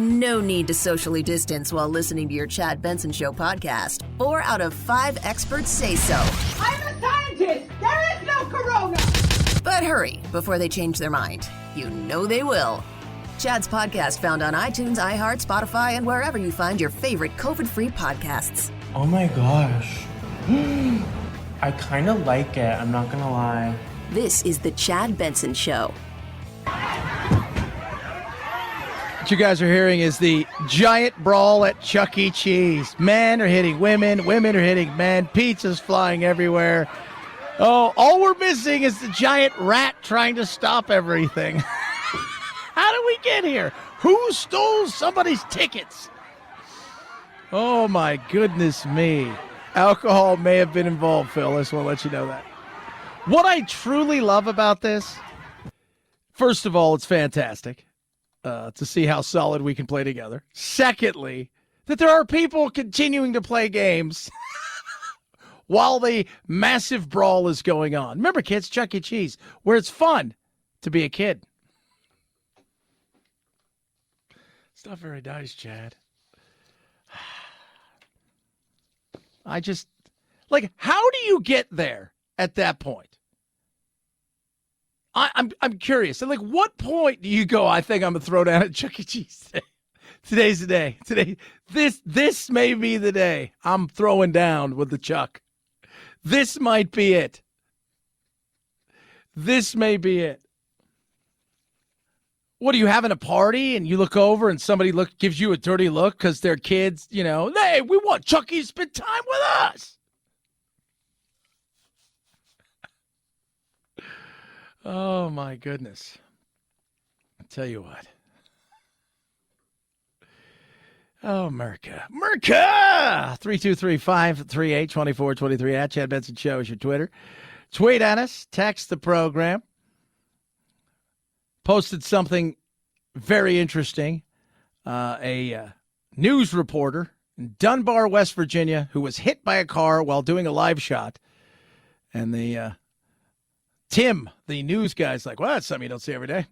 No need to socially distance while listening to your Chad Benson Show podcast. 4 out of 5 experts say so. I'm a scientist. There is no corona. But hurry before they change their mind. You know they will. Chad's podcast found on iTunes, iHeart, Spotify, and wherever you find your favorite COVID-free podcasts. Oh my gosh. I kind of like it, I'm not gonna lie. This is the Chad Benson Show. What you guys are hearing is the giant brawl at Chuck E. Cheese. Men are hitting women, women are hitting men, pizza's flying everywhere. Oh, all we're missing is the giant rat trying to stop everything. How did we get here? Who stole somebody's tickets? Oh, my goodness me. Alcohol may have been involved, Phil. I just want to let you know that. What I truly love about this, first of all, it's fantastic. To see how solid we can play together. Secondly, that there are people continuing to play games while the massive brawl is going on. Remember, kids, Chuck E. Cheese, where it's fun to be a kid. It's not very nice, Chad. I just, like, how do you get there at that point? I'm curious. And like, what point do you go, I think I'm going to throw down at Chuck E. Cheese today? Today's the day. This may be the day I'm throwing down with the Chuck. This might be it. This may be it. What, are you having a party and you look over and somebody gives you a dirty look because their kids, you know, hey, we want Chucky to spend time with us. Oh, my goodness. I'll tell you what. Oh, America. America! 323-538-2423 at Chad Benson Show is your Twitter. Tweet at us. Text the program. Posted something very interesting. A news reporter in Dunbar, West Virginia, who was hit by a car while doing a live shot. And the Tim, the news guy's like, well, that's something you don't see every day.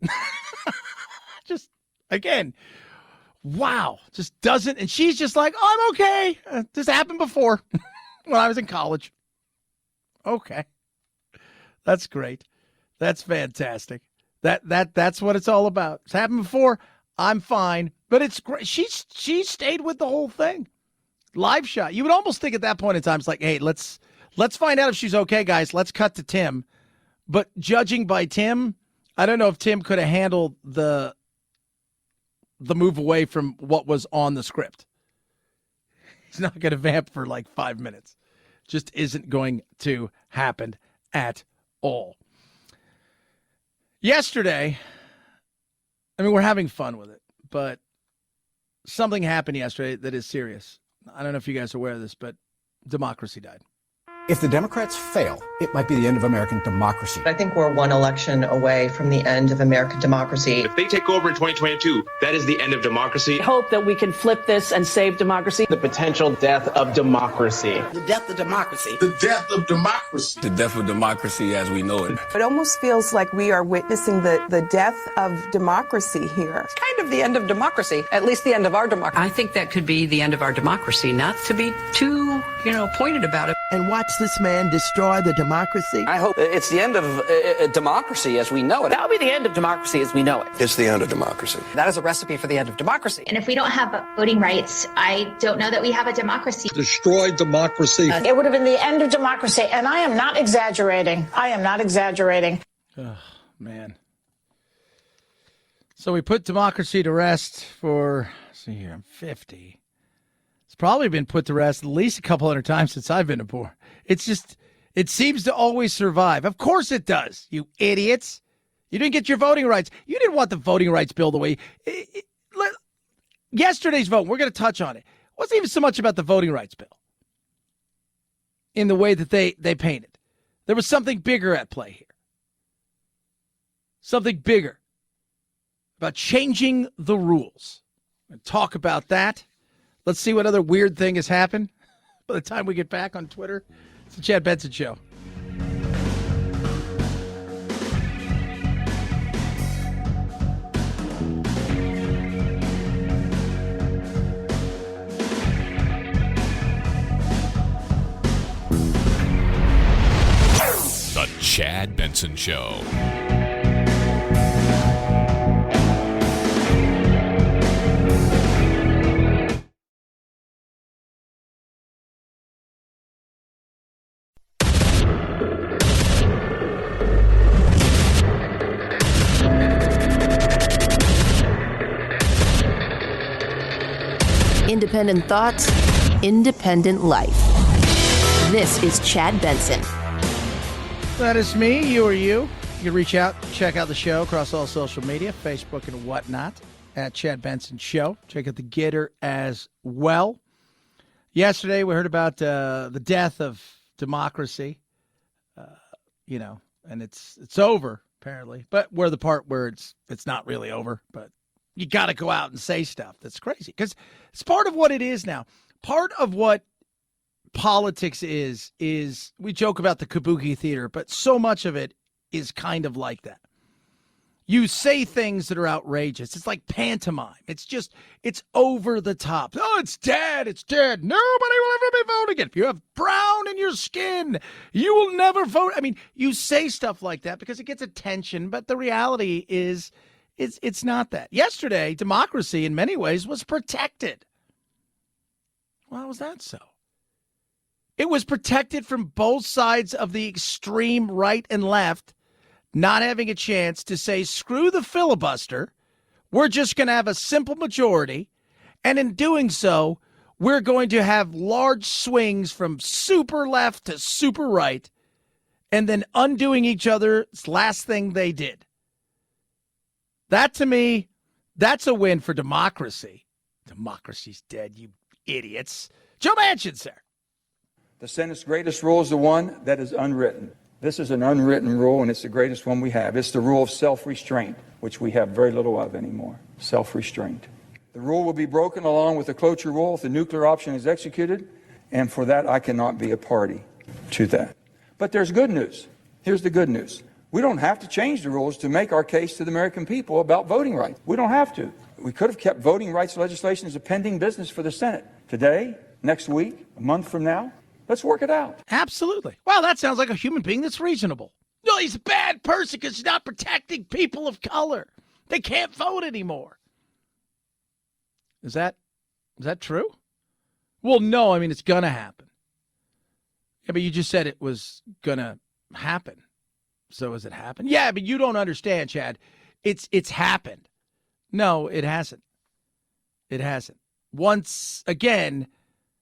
Just, again, wow. Just doesn't. And she's just like, oh, I'm okay. This happened before when I was in college. Okay. That's great. That's fantastic. That's what it's all about. It's happened before. I'm fine. But it's great. She stayed with the whole thing. Live shot. You would almost think at that point in time, it's like, hey, let's find out if she's okay, guys. Let's cut to Tim. But judging by Tim, I don't know if Tim could have handled the move away from what was on the script. He's not going to vamp for like 5 minutes. Just isn't going to happen at all. Yesterday, I mean, we're having fun with it, but something happened yesterday that is serious. I don't know if you guys are aware of this, but democracy died. If the Democrats fail, it might be the end of American democracy. I think we're one election away from the end of American democracy. If they take over in 2022, that is the end of democracy. I hope that we can flip this and save democracy. The potential death of democracy. The death of democracy. The death of democracy. The death of democracy as we know it. It almost feels like we are witnessing the death of democracy here. It's kind of the end of democracy, at least the end of our democracy. I think that could be the end of our democracy, not to be too, pointed about it. And watch this man destroy the democracy? I hope it's the end of democracy as we know it. That'll be the end of democracy as we know it. It's the end of democracy. That is a recipe for the end of democracy. And if we don't have voting rights, I don't know that we have a democracy. Destroy democracy. It would have been the end of democracy, and I am not exaggerating. I am not exaggerating. Oh, man. So we put democracy to rest for, see here, I'm 50. It's probably been put to rest at least a couple hundred times since I've been aboard. It's just, it seems to always survive. Of course it does, you idiots. You didn't get your voting rights. You didn't want the voting rights bill the way. Yesterday's vote, we're going to touch on it. It wasn't even so much about the voting rights bill in the way that they painted. There was something bigger at play here. Something bigger about changing the rules. We'll talk about that. Let's see what other weird thing has happened by the time we get back on Twitter. It's the Chad Benson Show. The Chad Benson Show. Independent thoughts, independent life. This is Chad Benson. That is me, you or you. You can reach out, check out the show across all social media, Facebook and whatnot, at Chad Benson Show. Check out the Getter as well. Yesterday, we heard about the death of democracy, and it's over, apparently. But we're the part where it's not really over, but you got to go out and say stuff that's crazy because it's part of what it is now. Part of what politics is we joke about the kabuki theater, but so much of it is kind of like that. You say things that are outrageous. It's like pantomime. It's over the top. Oh, it's dead. It's dead. Nobody will ever be voting it. If you have brown in your skin, you will never vote. I mean, you say stuff like that because it gets attention, but the reality is it's not that. Yesterday, democracy in many ways was protected. Well, how was that so? It was protected from both sides of the extreme right and left not having a chance to say, screw the filibuster. We're just going to have a simple majority. And in doing so, we're going to have large swings from super left to super right and then undoing each other's last thing they did. That, to me, that's a win for democracy. Democracy's dead, you idiots. Joe Manchin, sir. The Senate's greatest rule is the one that is unwritten. This is an unwritten rule, and it's the greatest one we have. It's the rule of self-restraint, which we have very little of anymore. Self-restraint. The rule will be broken along with the cloture rule if the nuclear option is executed, and for that I cannot be a party to that. But there's good news. Here's the good news. We don't have to change the rules to make our case to the American people about voting rights. We don't have to. We could have kept voting rights legislation as a pending business for the Senate. Today, next week, a month from now, let's work it out. Absolutely. Well, that sounds like a human being that's reasonable. No, he's a bad person because he's not protecting people of color. They can't vote anymore. Is that true? Well, no, I mean, it's going to happen. Yeah, but you just said it was going to happen. So has it happened? Yeah, but you don't understand, Chad. It's happened. No, it hasn't. It hasn't. Once again,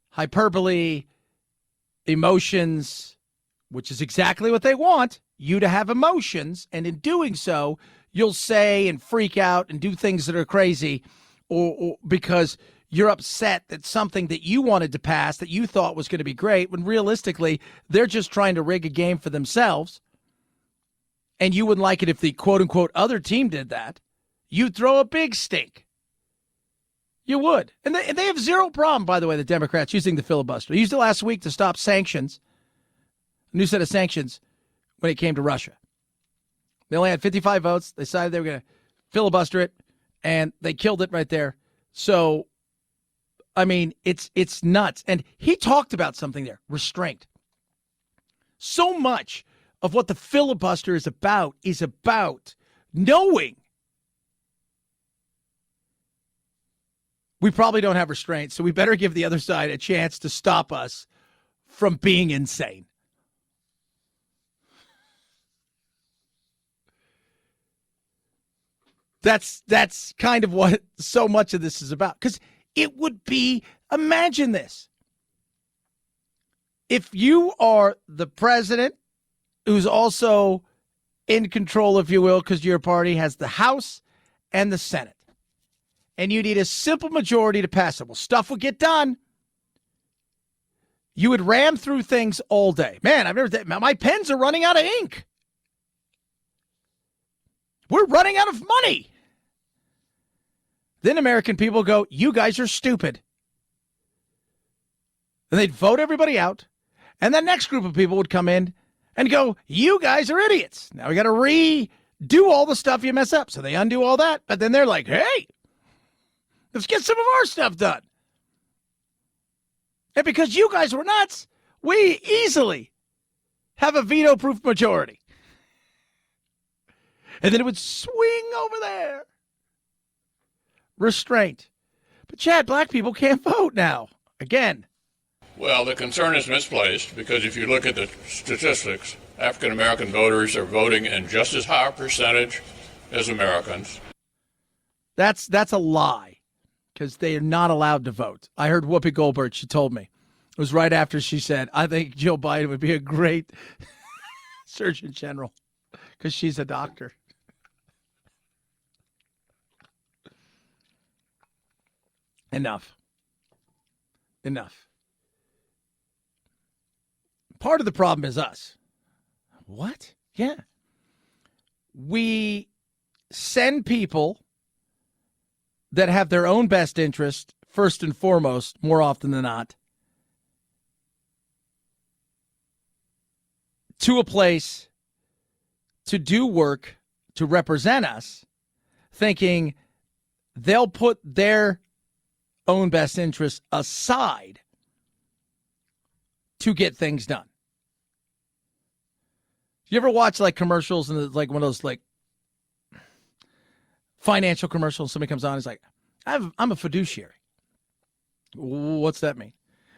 hyperbole, emotions, which is exactly what they want, you to have emotions, and in doing so, you'll say and freak out and do things that are crazy or because you're upset that something that you wanted to pass that you thought was going to be great, when realistically, they're just trying to rig a game for themselves. And you wouldn't like it if the quote-unquote other team did that. You'd throw a big stink. You would. And they have zero problem, by the way, the Democrats, using the filibuster. They used it last week to stop sanctions, a new set of sanctions, when it came to Russia. They only had 55 votes. They decided they were going to filibuster it, and they killed it right there. So, I mean, it's nuts. And he talked about something there, restraint. So much of what the filibuster is about knowing we probably don't have restraint, so we better give the other side a chance to stop us from being insane. That's kind of what so much of this is about. Because it would be, imagine this. If you are the president who's also in control, if you will, because your party has the House and the Senate, and you need a simple majority to pass it, well, stuff would get done. You would ram through things all day. Man, my pens are running out of ink. We're running out of money. Then American people go, you guys are stupid. And they'd vote everybody out. And the next group of people would come in and go, you guys are idiots. Now we got to redo all the stuff you mess up. So they undo all that. But then they're like, hey, let's get some of our stuff done. And because you guys were nuts, we easily have a veto-proof majority. And then it would swing over there. Restraint. But Chad, black people can't vote now. Again. Well, the concern is misplaced because if you look at the statistics, African American voters are voting in just as high a percentage as Americans. That's a lie because they are not allowed to vote. I heard Whoopi Goldberg, she told me. It was right after she said, I think Joe Biden would be a great Surgeon General because she's a doctor. Enough. Part of the problem is us. What? Yeah. We send people that have their own best interest first and foremost, more often than not, to a place to do work to represent us, thinking they'll put their own best interests aside to get things done. You ever watch like commercials and it's like one of those like financial commercials? Somebody comes on, and is like, I'm a fiduciary. What's that mean?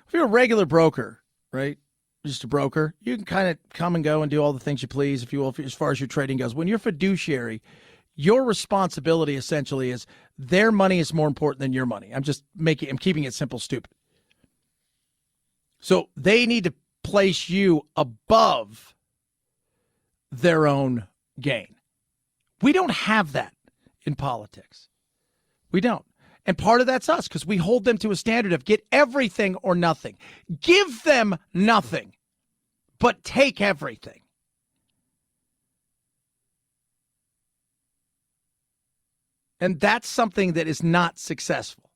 If you're a regular broker, right? Just a broker, you can kind of come and go and do all the things you please, if you will, as far as your trading goes. When you're fiduciary, your responsibility essentially is their money is more important than your money. I'm keeping it simple, stupid. So they need to place you above their own gain. We don't have that in politics. We don't. And part of that's us because we hold them to a standard of get everything or nothing. Give them nothing, but take everything. And that's something that is not successful.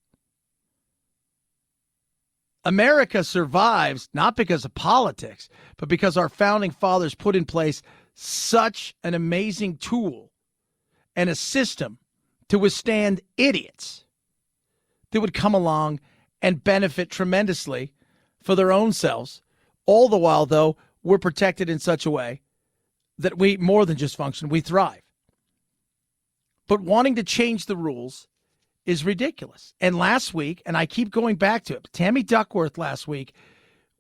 America survives not because of politics, but because our founding fathers put in place such an amazing tool and a system to withstand idiots that would come along and benefit tremendously for their own selves. All the while, though, we're protected in such a way that we more than just function, we thrive. But wanting to change the rules is ridiculous. And last week, and I keep going back to it, Tammy Duckworth last week,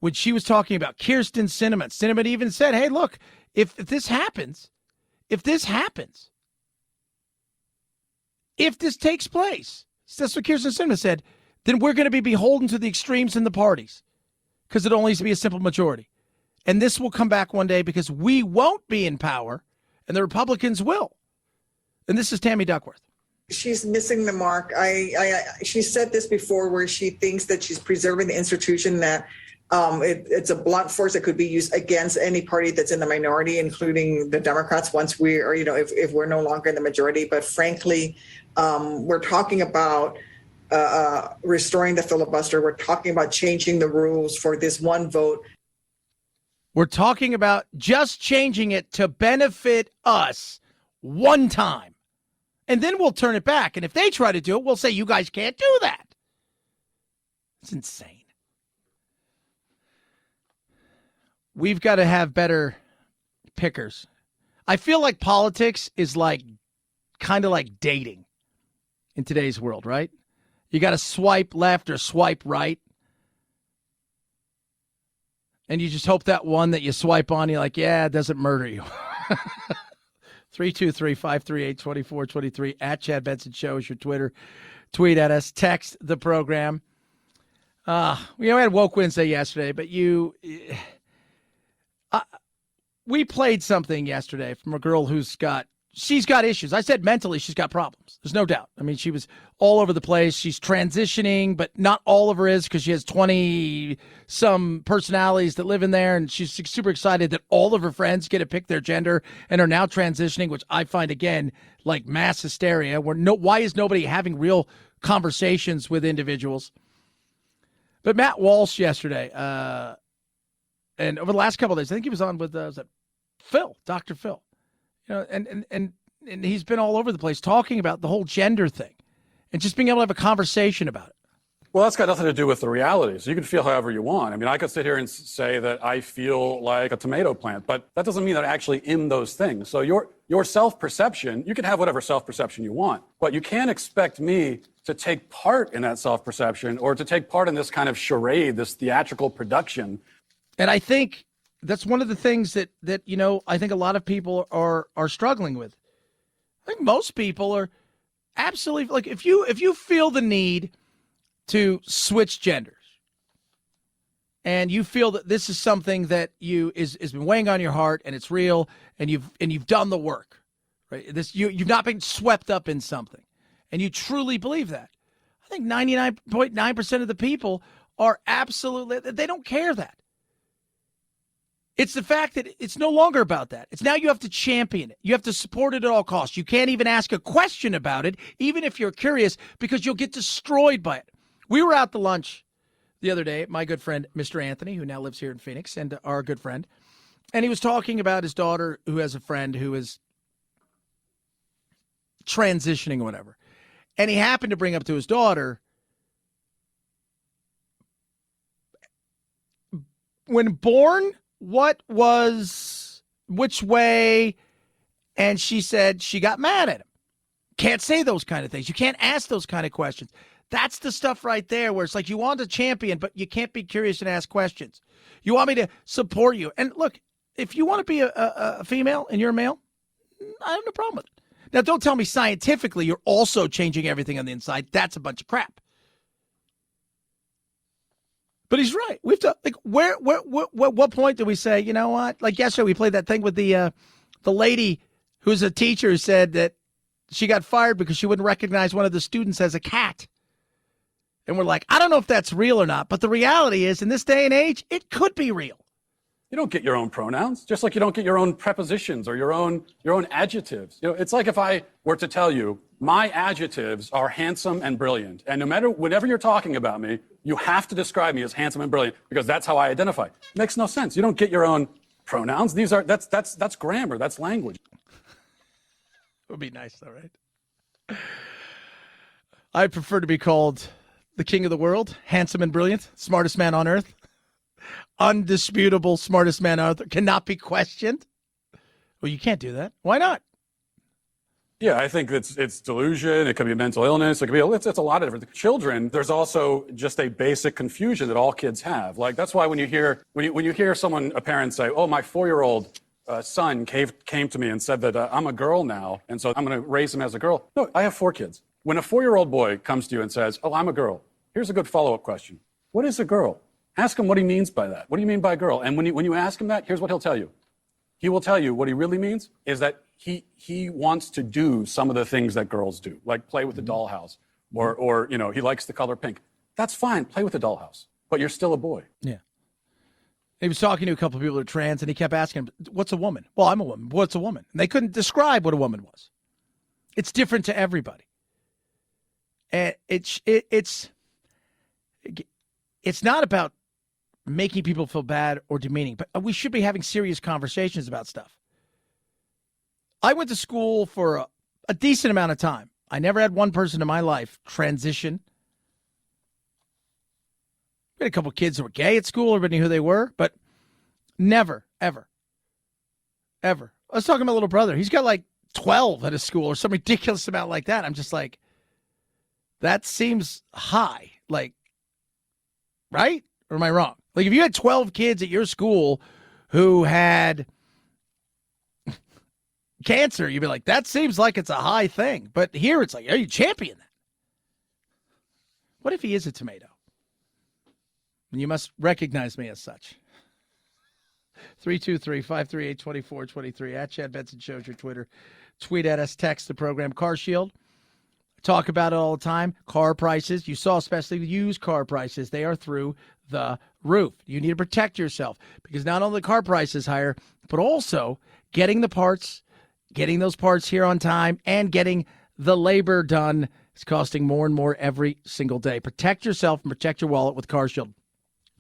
when she was talking about Kyrsten Sinema even said, hey, look, if this happens, if this takes place, that's what Kyrsten Sinema said, then we're going to be beholden to the extremes in the parties because it only needs to be a simple majority. And this will come back one day because we won't be in power and the Republicans will. And this is Tammy Duckworth. She's missing the mark. She said this before where she thinks that she's preserving the institution, that it's a blunt force that could be used against any party that's in the minority, including the Democrats, once we are, if we're no longer in the majority. But frankly, we're talking about restoring the filibuster. We're talking about changing the rules for this one vote. We're talking about just changing it to benefit us one time. And then we'll turn it back. And if they try to do it, we'll say, you guys can't do that. It's insane. we've got to have better pickers. I feel like politics is like kind of like dating in today's world, right? You got to swipe left or swipe right. And you just hope that one that you swipe on, you're like, yeah, it doesn't murder you. 323-538-2423 at Chad Benson Show is your Twitter. Tweet at us. Text the program. We had Woke Wednesday yesterday, but we played something yesterday from a girl she's got issues. I said mentally she's got problems. There's no doubt. I mean, she was all over the place. She's transitioning, but not all of her is because she has 20-some personalities that live in there, and she's super excited that all of her friends get to pick their gender and are now transitioning, which I find, again, like mass hysteria. Why is nobody having real conversations with individuals? But Matt Walsh yesterday, and over the last couple of days, I think he was on with Phil, Dr. Phil. You know, and he's been all over the place talking about the whole gender thing and just being able to have a conversation about it. Well, that's got nothing to do with the reality. So you can feel however you want. I mean, I could sit here and say that I feel like a tomato plant, but that doesn't mean that I actually am those things. So your self-perception, you can have whatever self-perception you want, but you can't expect me to take part in that self-perception or to take part in this kind of charade, this theatrical production. And I think that's one of the things that I think a lot of people are struggling with. I think most people are absolutely like, if you feel the need to switch genders and you feel that this is something that has been weighing on your heart and it's real and you've done the work, right? You've not been swept up in something and you truly believe that. I think 99.9% of the people are absolutely, they don't care that. It's the fact that it's no longer about that. It's now you have to champion it. You have to support it at all costs. You can't even ask a question about it, even if you're curious, because you'll get destroyed by it. We were out to lunch the other day, my good friend, Mr. Anthony, who now lives here in Phoenix, and our good friend. And he was talking about his daughter who has a friend who is transitioning or whatever. And he happened to bring up to his daughter, when born, which way? And she said she got mad at him. Can't say those kind of things. You can't ask those kind of questions. That's the stuff right there where it's like you want to champion, but you can't be curious and ask questions. You want me to support you. And look, if you want to be a female and you're a male, I have no problem with it. Now, don't tell me scientifically you're also changing everything on the inside. That's a bunch of crap. But he's right. We've to, like, what point do we say, you know what? Like yesterday, we played that thing with the lady who's a teacher who said that she got fired because she wouldn't recognize one of the students as a cat. And we're like, I don't know if that's real or not. But the reality is, in this day and age, it could be real. You don't get your own pronouns, just like you don't get your own prepositions or your own adjectives. You know, it's like if I were to tell you my adjectives are handsome and brilliant, and whenever you're talking about me, you have to describe me as handsome and brilliant because that's how I identify. It makes no sense. You don't get your own pronouns. That's grammar. That's language. It would be nice, though, right? I prefer to be called the king of the world, handsome and brilliant, smartest man on earth. Undisputable smartest man on earth, cannot be questioned. Well, you can't do that. Why not? Yeah, I think it's delusion. It could be a mental illness. It could be it's a lot of different things. Children, there's also just a basic confusion that all kids have. Like that's why when you hear a parent say, "Oh, my 4-year-old son came to me and said that I'm a girl now, and so I'm going to raise him as a girl." No, I have 4 kids. When a 4-year-old boy comes to you and says, "Oh, I'm a girl," here's a good follow-up question: what is a girl? Ask him what he means by that. What do you mean by girl? And when you ask him that, here's what he'll tell you. He will tell you what he really means is that he wants to do some of the things that girls do, like play with the dollhouse, or he likes the color pink. That's fine. Play with the dollhouse, but you're still a boy. Yeah. He was talking to a couple of people who are trans, and he kept asking, "What's a woman?" "Well, I'm a woman." "What's a woman?" And they couldn't describe what a woman was. It's different to everybody, and it's not about making people feel bad or demeaning, but we should be having serious conversations about stuff. I went to school for a decent amount of time. I never had one person in my life transition. We had a couple of kids who were gay at school. Everybody knew who they were, but Never, ever, ever. I was talking to my little brother. He's got like 12 at his school or some ridiculous amount like that. I'm just like, that seems high. Like, right? Or am I wrong? Like, if you had 12 kids at your school who had cancer, you'd be like, that seems like it's a high thing. But here it's like, are you champion that? What if he is a tomato? And you must recognize me as such. 323-538-2423. At Chad Benson Shows your Twitter. Tweet at us. Text the program. Car Shield. Talk about it all the time. Car prices. You saw especially used car prices. They are through the roof. You need to protect yourself because not only the car price is higher, but also getting the parts, getting those parts here on time, and getting the labor done is costing more and more every single day. Protect yourself and protect your wallet with Car Shield.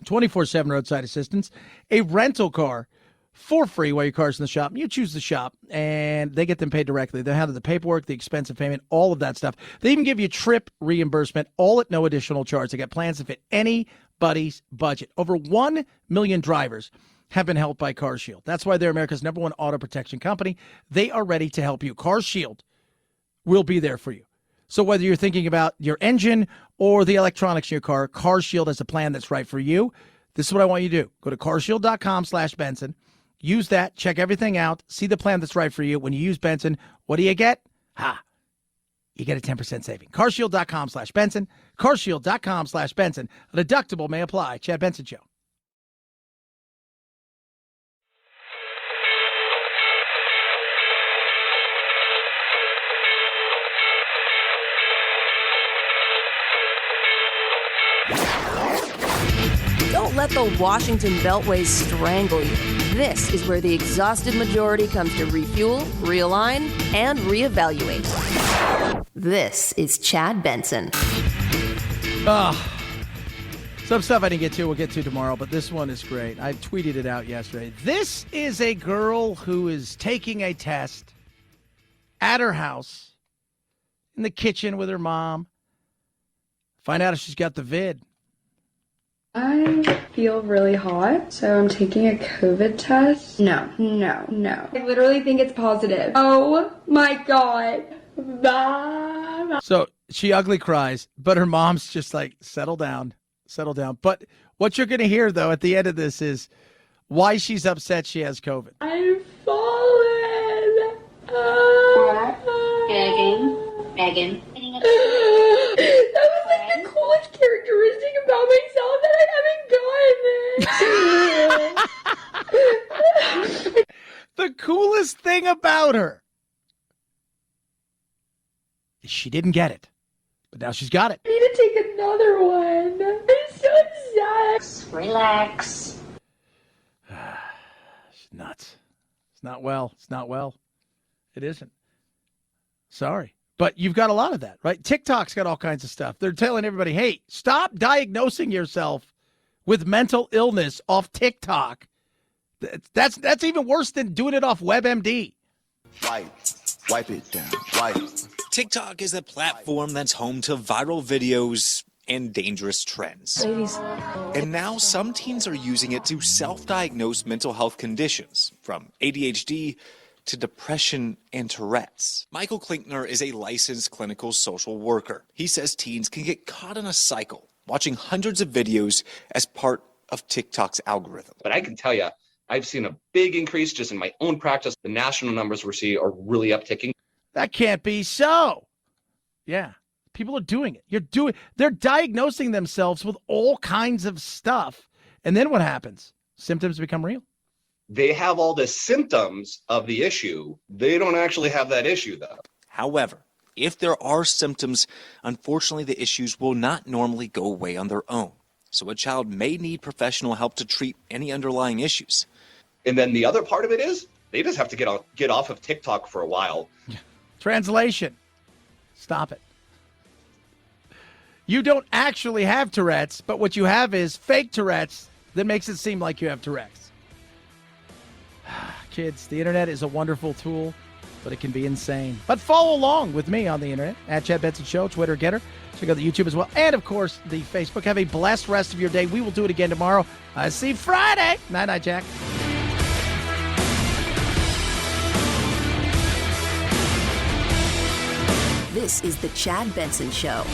24/7 roadside assistance, a rental car for free while your car's in the shop. You choose the shop, and they get them paid directly. They handle the paperwork, the expensive payment, all of that stuff. They even give you trip reimbursement, all at no additional charge. They got plans to fit anybody's budget. Over 1 million drivers have been helped by Car Shield. That's why they're America's #1 auto protection company. They are ready to help you. Car Shield will be there for you. So whether you're thinking about your engine or the electronics in your car, Car Shield has a plan that's right for you. This is what I want you to do. Go to carshield.com/Benson. Use that. Check everything out. See the plan that's right for you. When you use Benson, what do you get? You get a 10% saving. carshield.com/Benson. carshield.com/Benson. A deductible may apply. Chad Benson Show. Don't let the Washington Beltway strangle you. This is where the exhausted majority comes to refuel, realign, and reevaluate. This is Chad Benson. Some stuff I didn't get to, we'll get to tomorrow, but this one is great. I tweeted it out yesterday. This is a girl who is taking a test at her house, in the kitchen with her mom. Find out if she's got the vid. I feel really hot, so I'm taking a COVID test. No. I literally think it's positive. Oh my God. So she ugly cries, but her mom's just like, settle down. But what you're going to hear, though, at the end of this is why she's upset she has COVID. I've fallen. Megan. That was like the coolest characteristic about myself that I haven't gotten. The coolest thing about her is she didn't get it, but now she's got it. I need to take another one. I'm so sad. Relax. She's nuts. It's not well. It isn't. Sorry. But you've got a lot of that, right? TikTok's got all kinds of stuff. They're telling everybody, hey, stop diagnosing yourself with mental illness off TikTok. That's even worse than doing it off WebMD. Wipe it down. Wipe. TikTok is a platform that's home to viral videos and dangerous trends. And now some teens are using it to self-diagnose mental health conditions, from ADHD to depression and Tourette's. Michael Klinkner is a licensed clinical social worker. He says teens can get caught in a cycle, watching hundreds of videos as part of TikTok's algorithm. But I can tell you, I've seen a big increase just in my own practice. The national numbers we're seeing are really upticking. That can't be so. Yeah, people are doing it. They're diagnosing themselves with all kinds of stuff. And then what happens? Symptoms become real. They have all the symptoms of the issue. They don't actually have that issue, though. However, if there are symptoms, unfortunately, the issues will not normally go away on their own. So a child may need professional help to treat any underlying issues. And then the other part of it is they just have to get off of TikTok for a while. Translation. Stop it. You don't actually have Tourette's, but what you have is fake Tourette's that makes it seem like you have Tourette's. Kids, the internet is a wonderful tool, but it can be insane. But follow along with me on the internet, at Chad Benson Show, Twitter, Getter. Check out the YouTube as well. And, of course, the Facebook. Have a blessed rest of your day. We will do it again tomorrow. I see Friday. Night-night, Jack. This is the Chad Benson Show.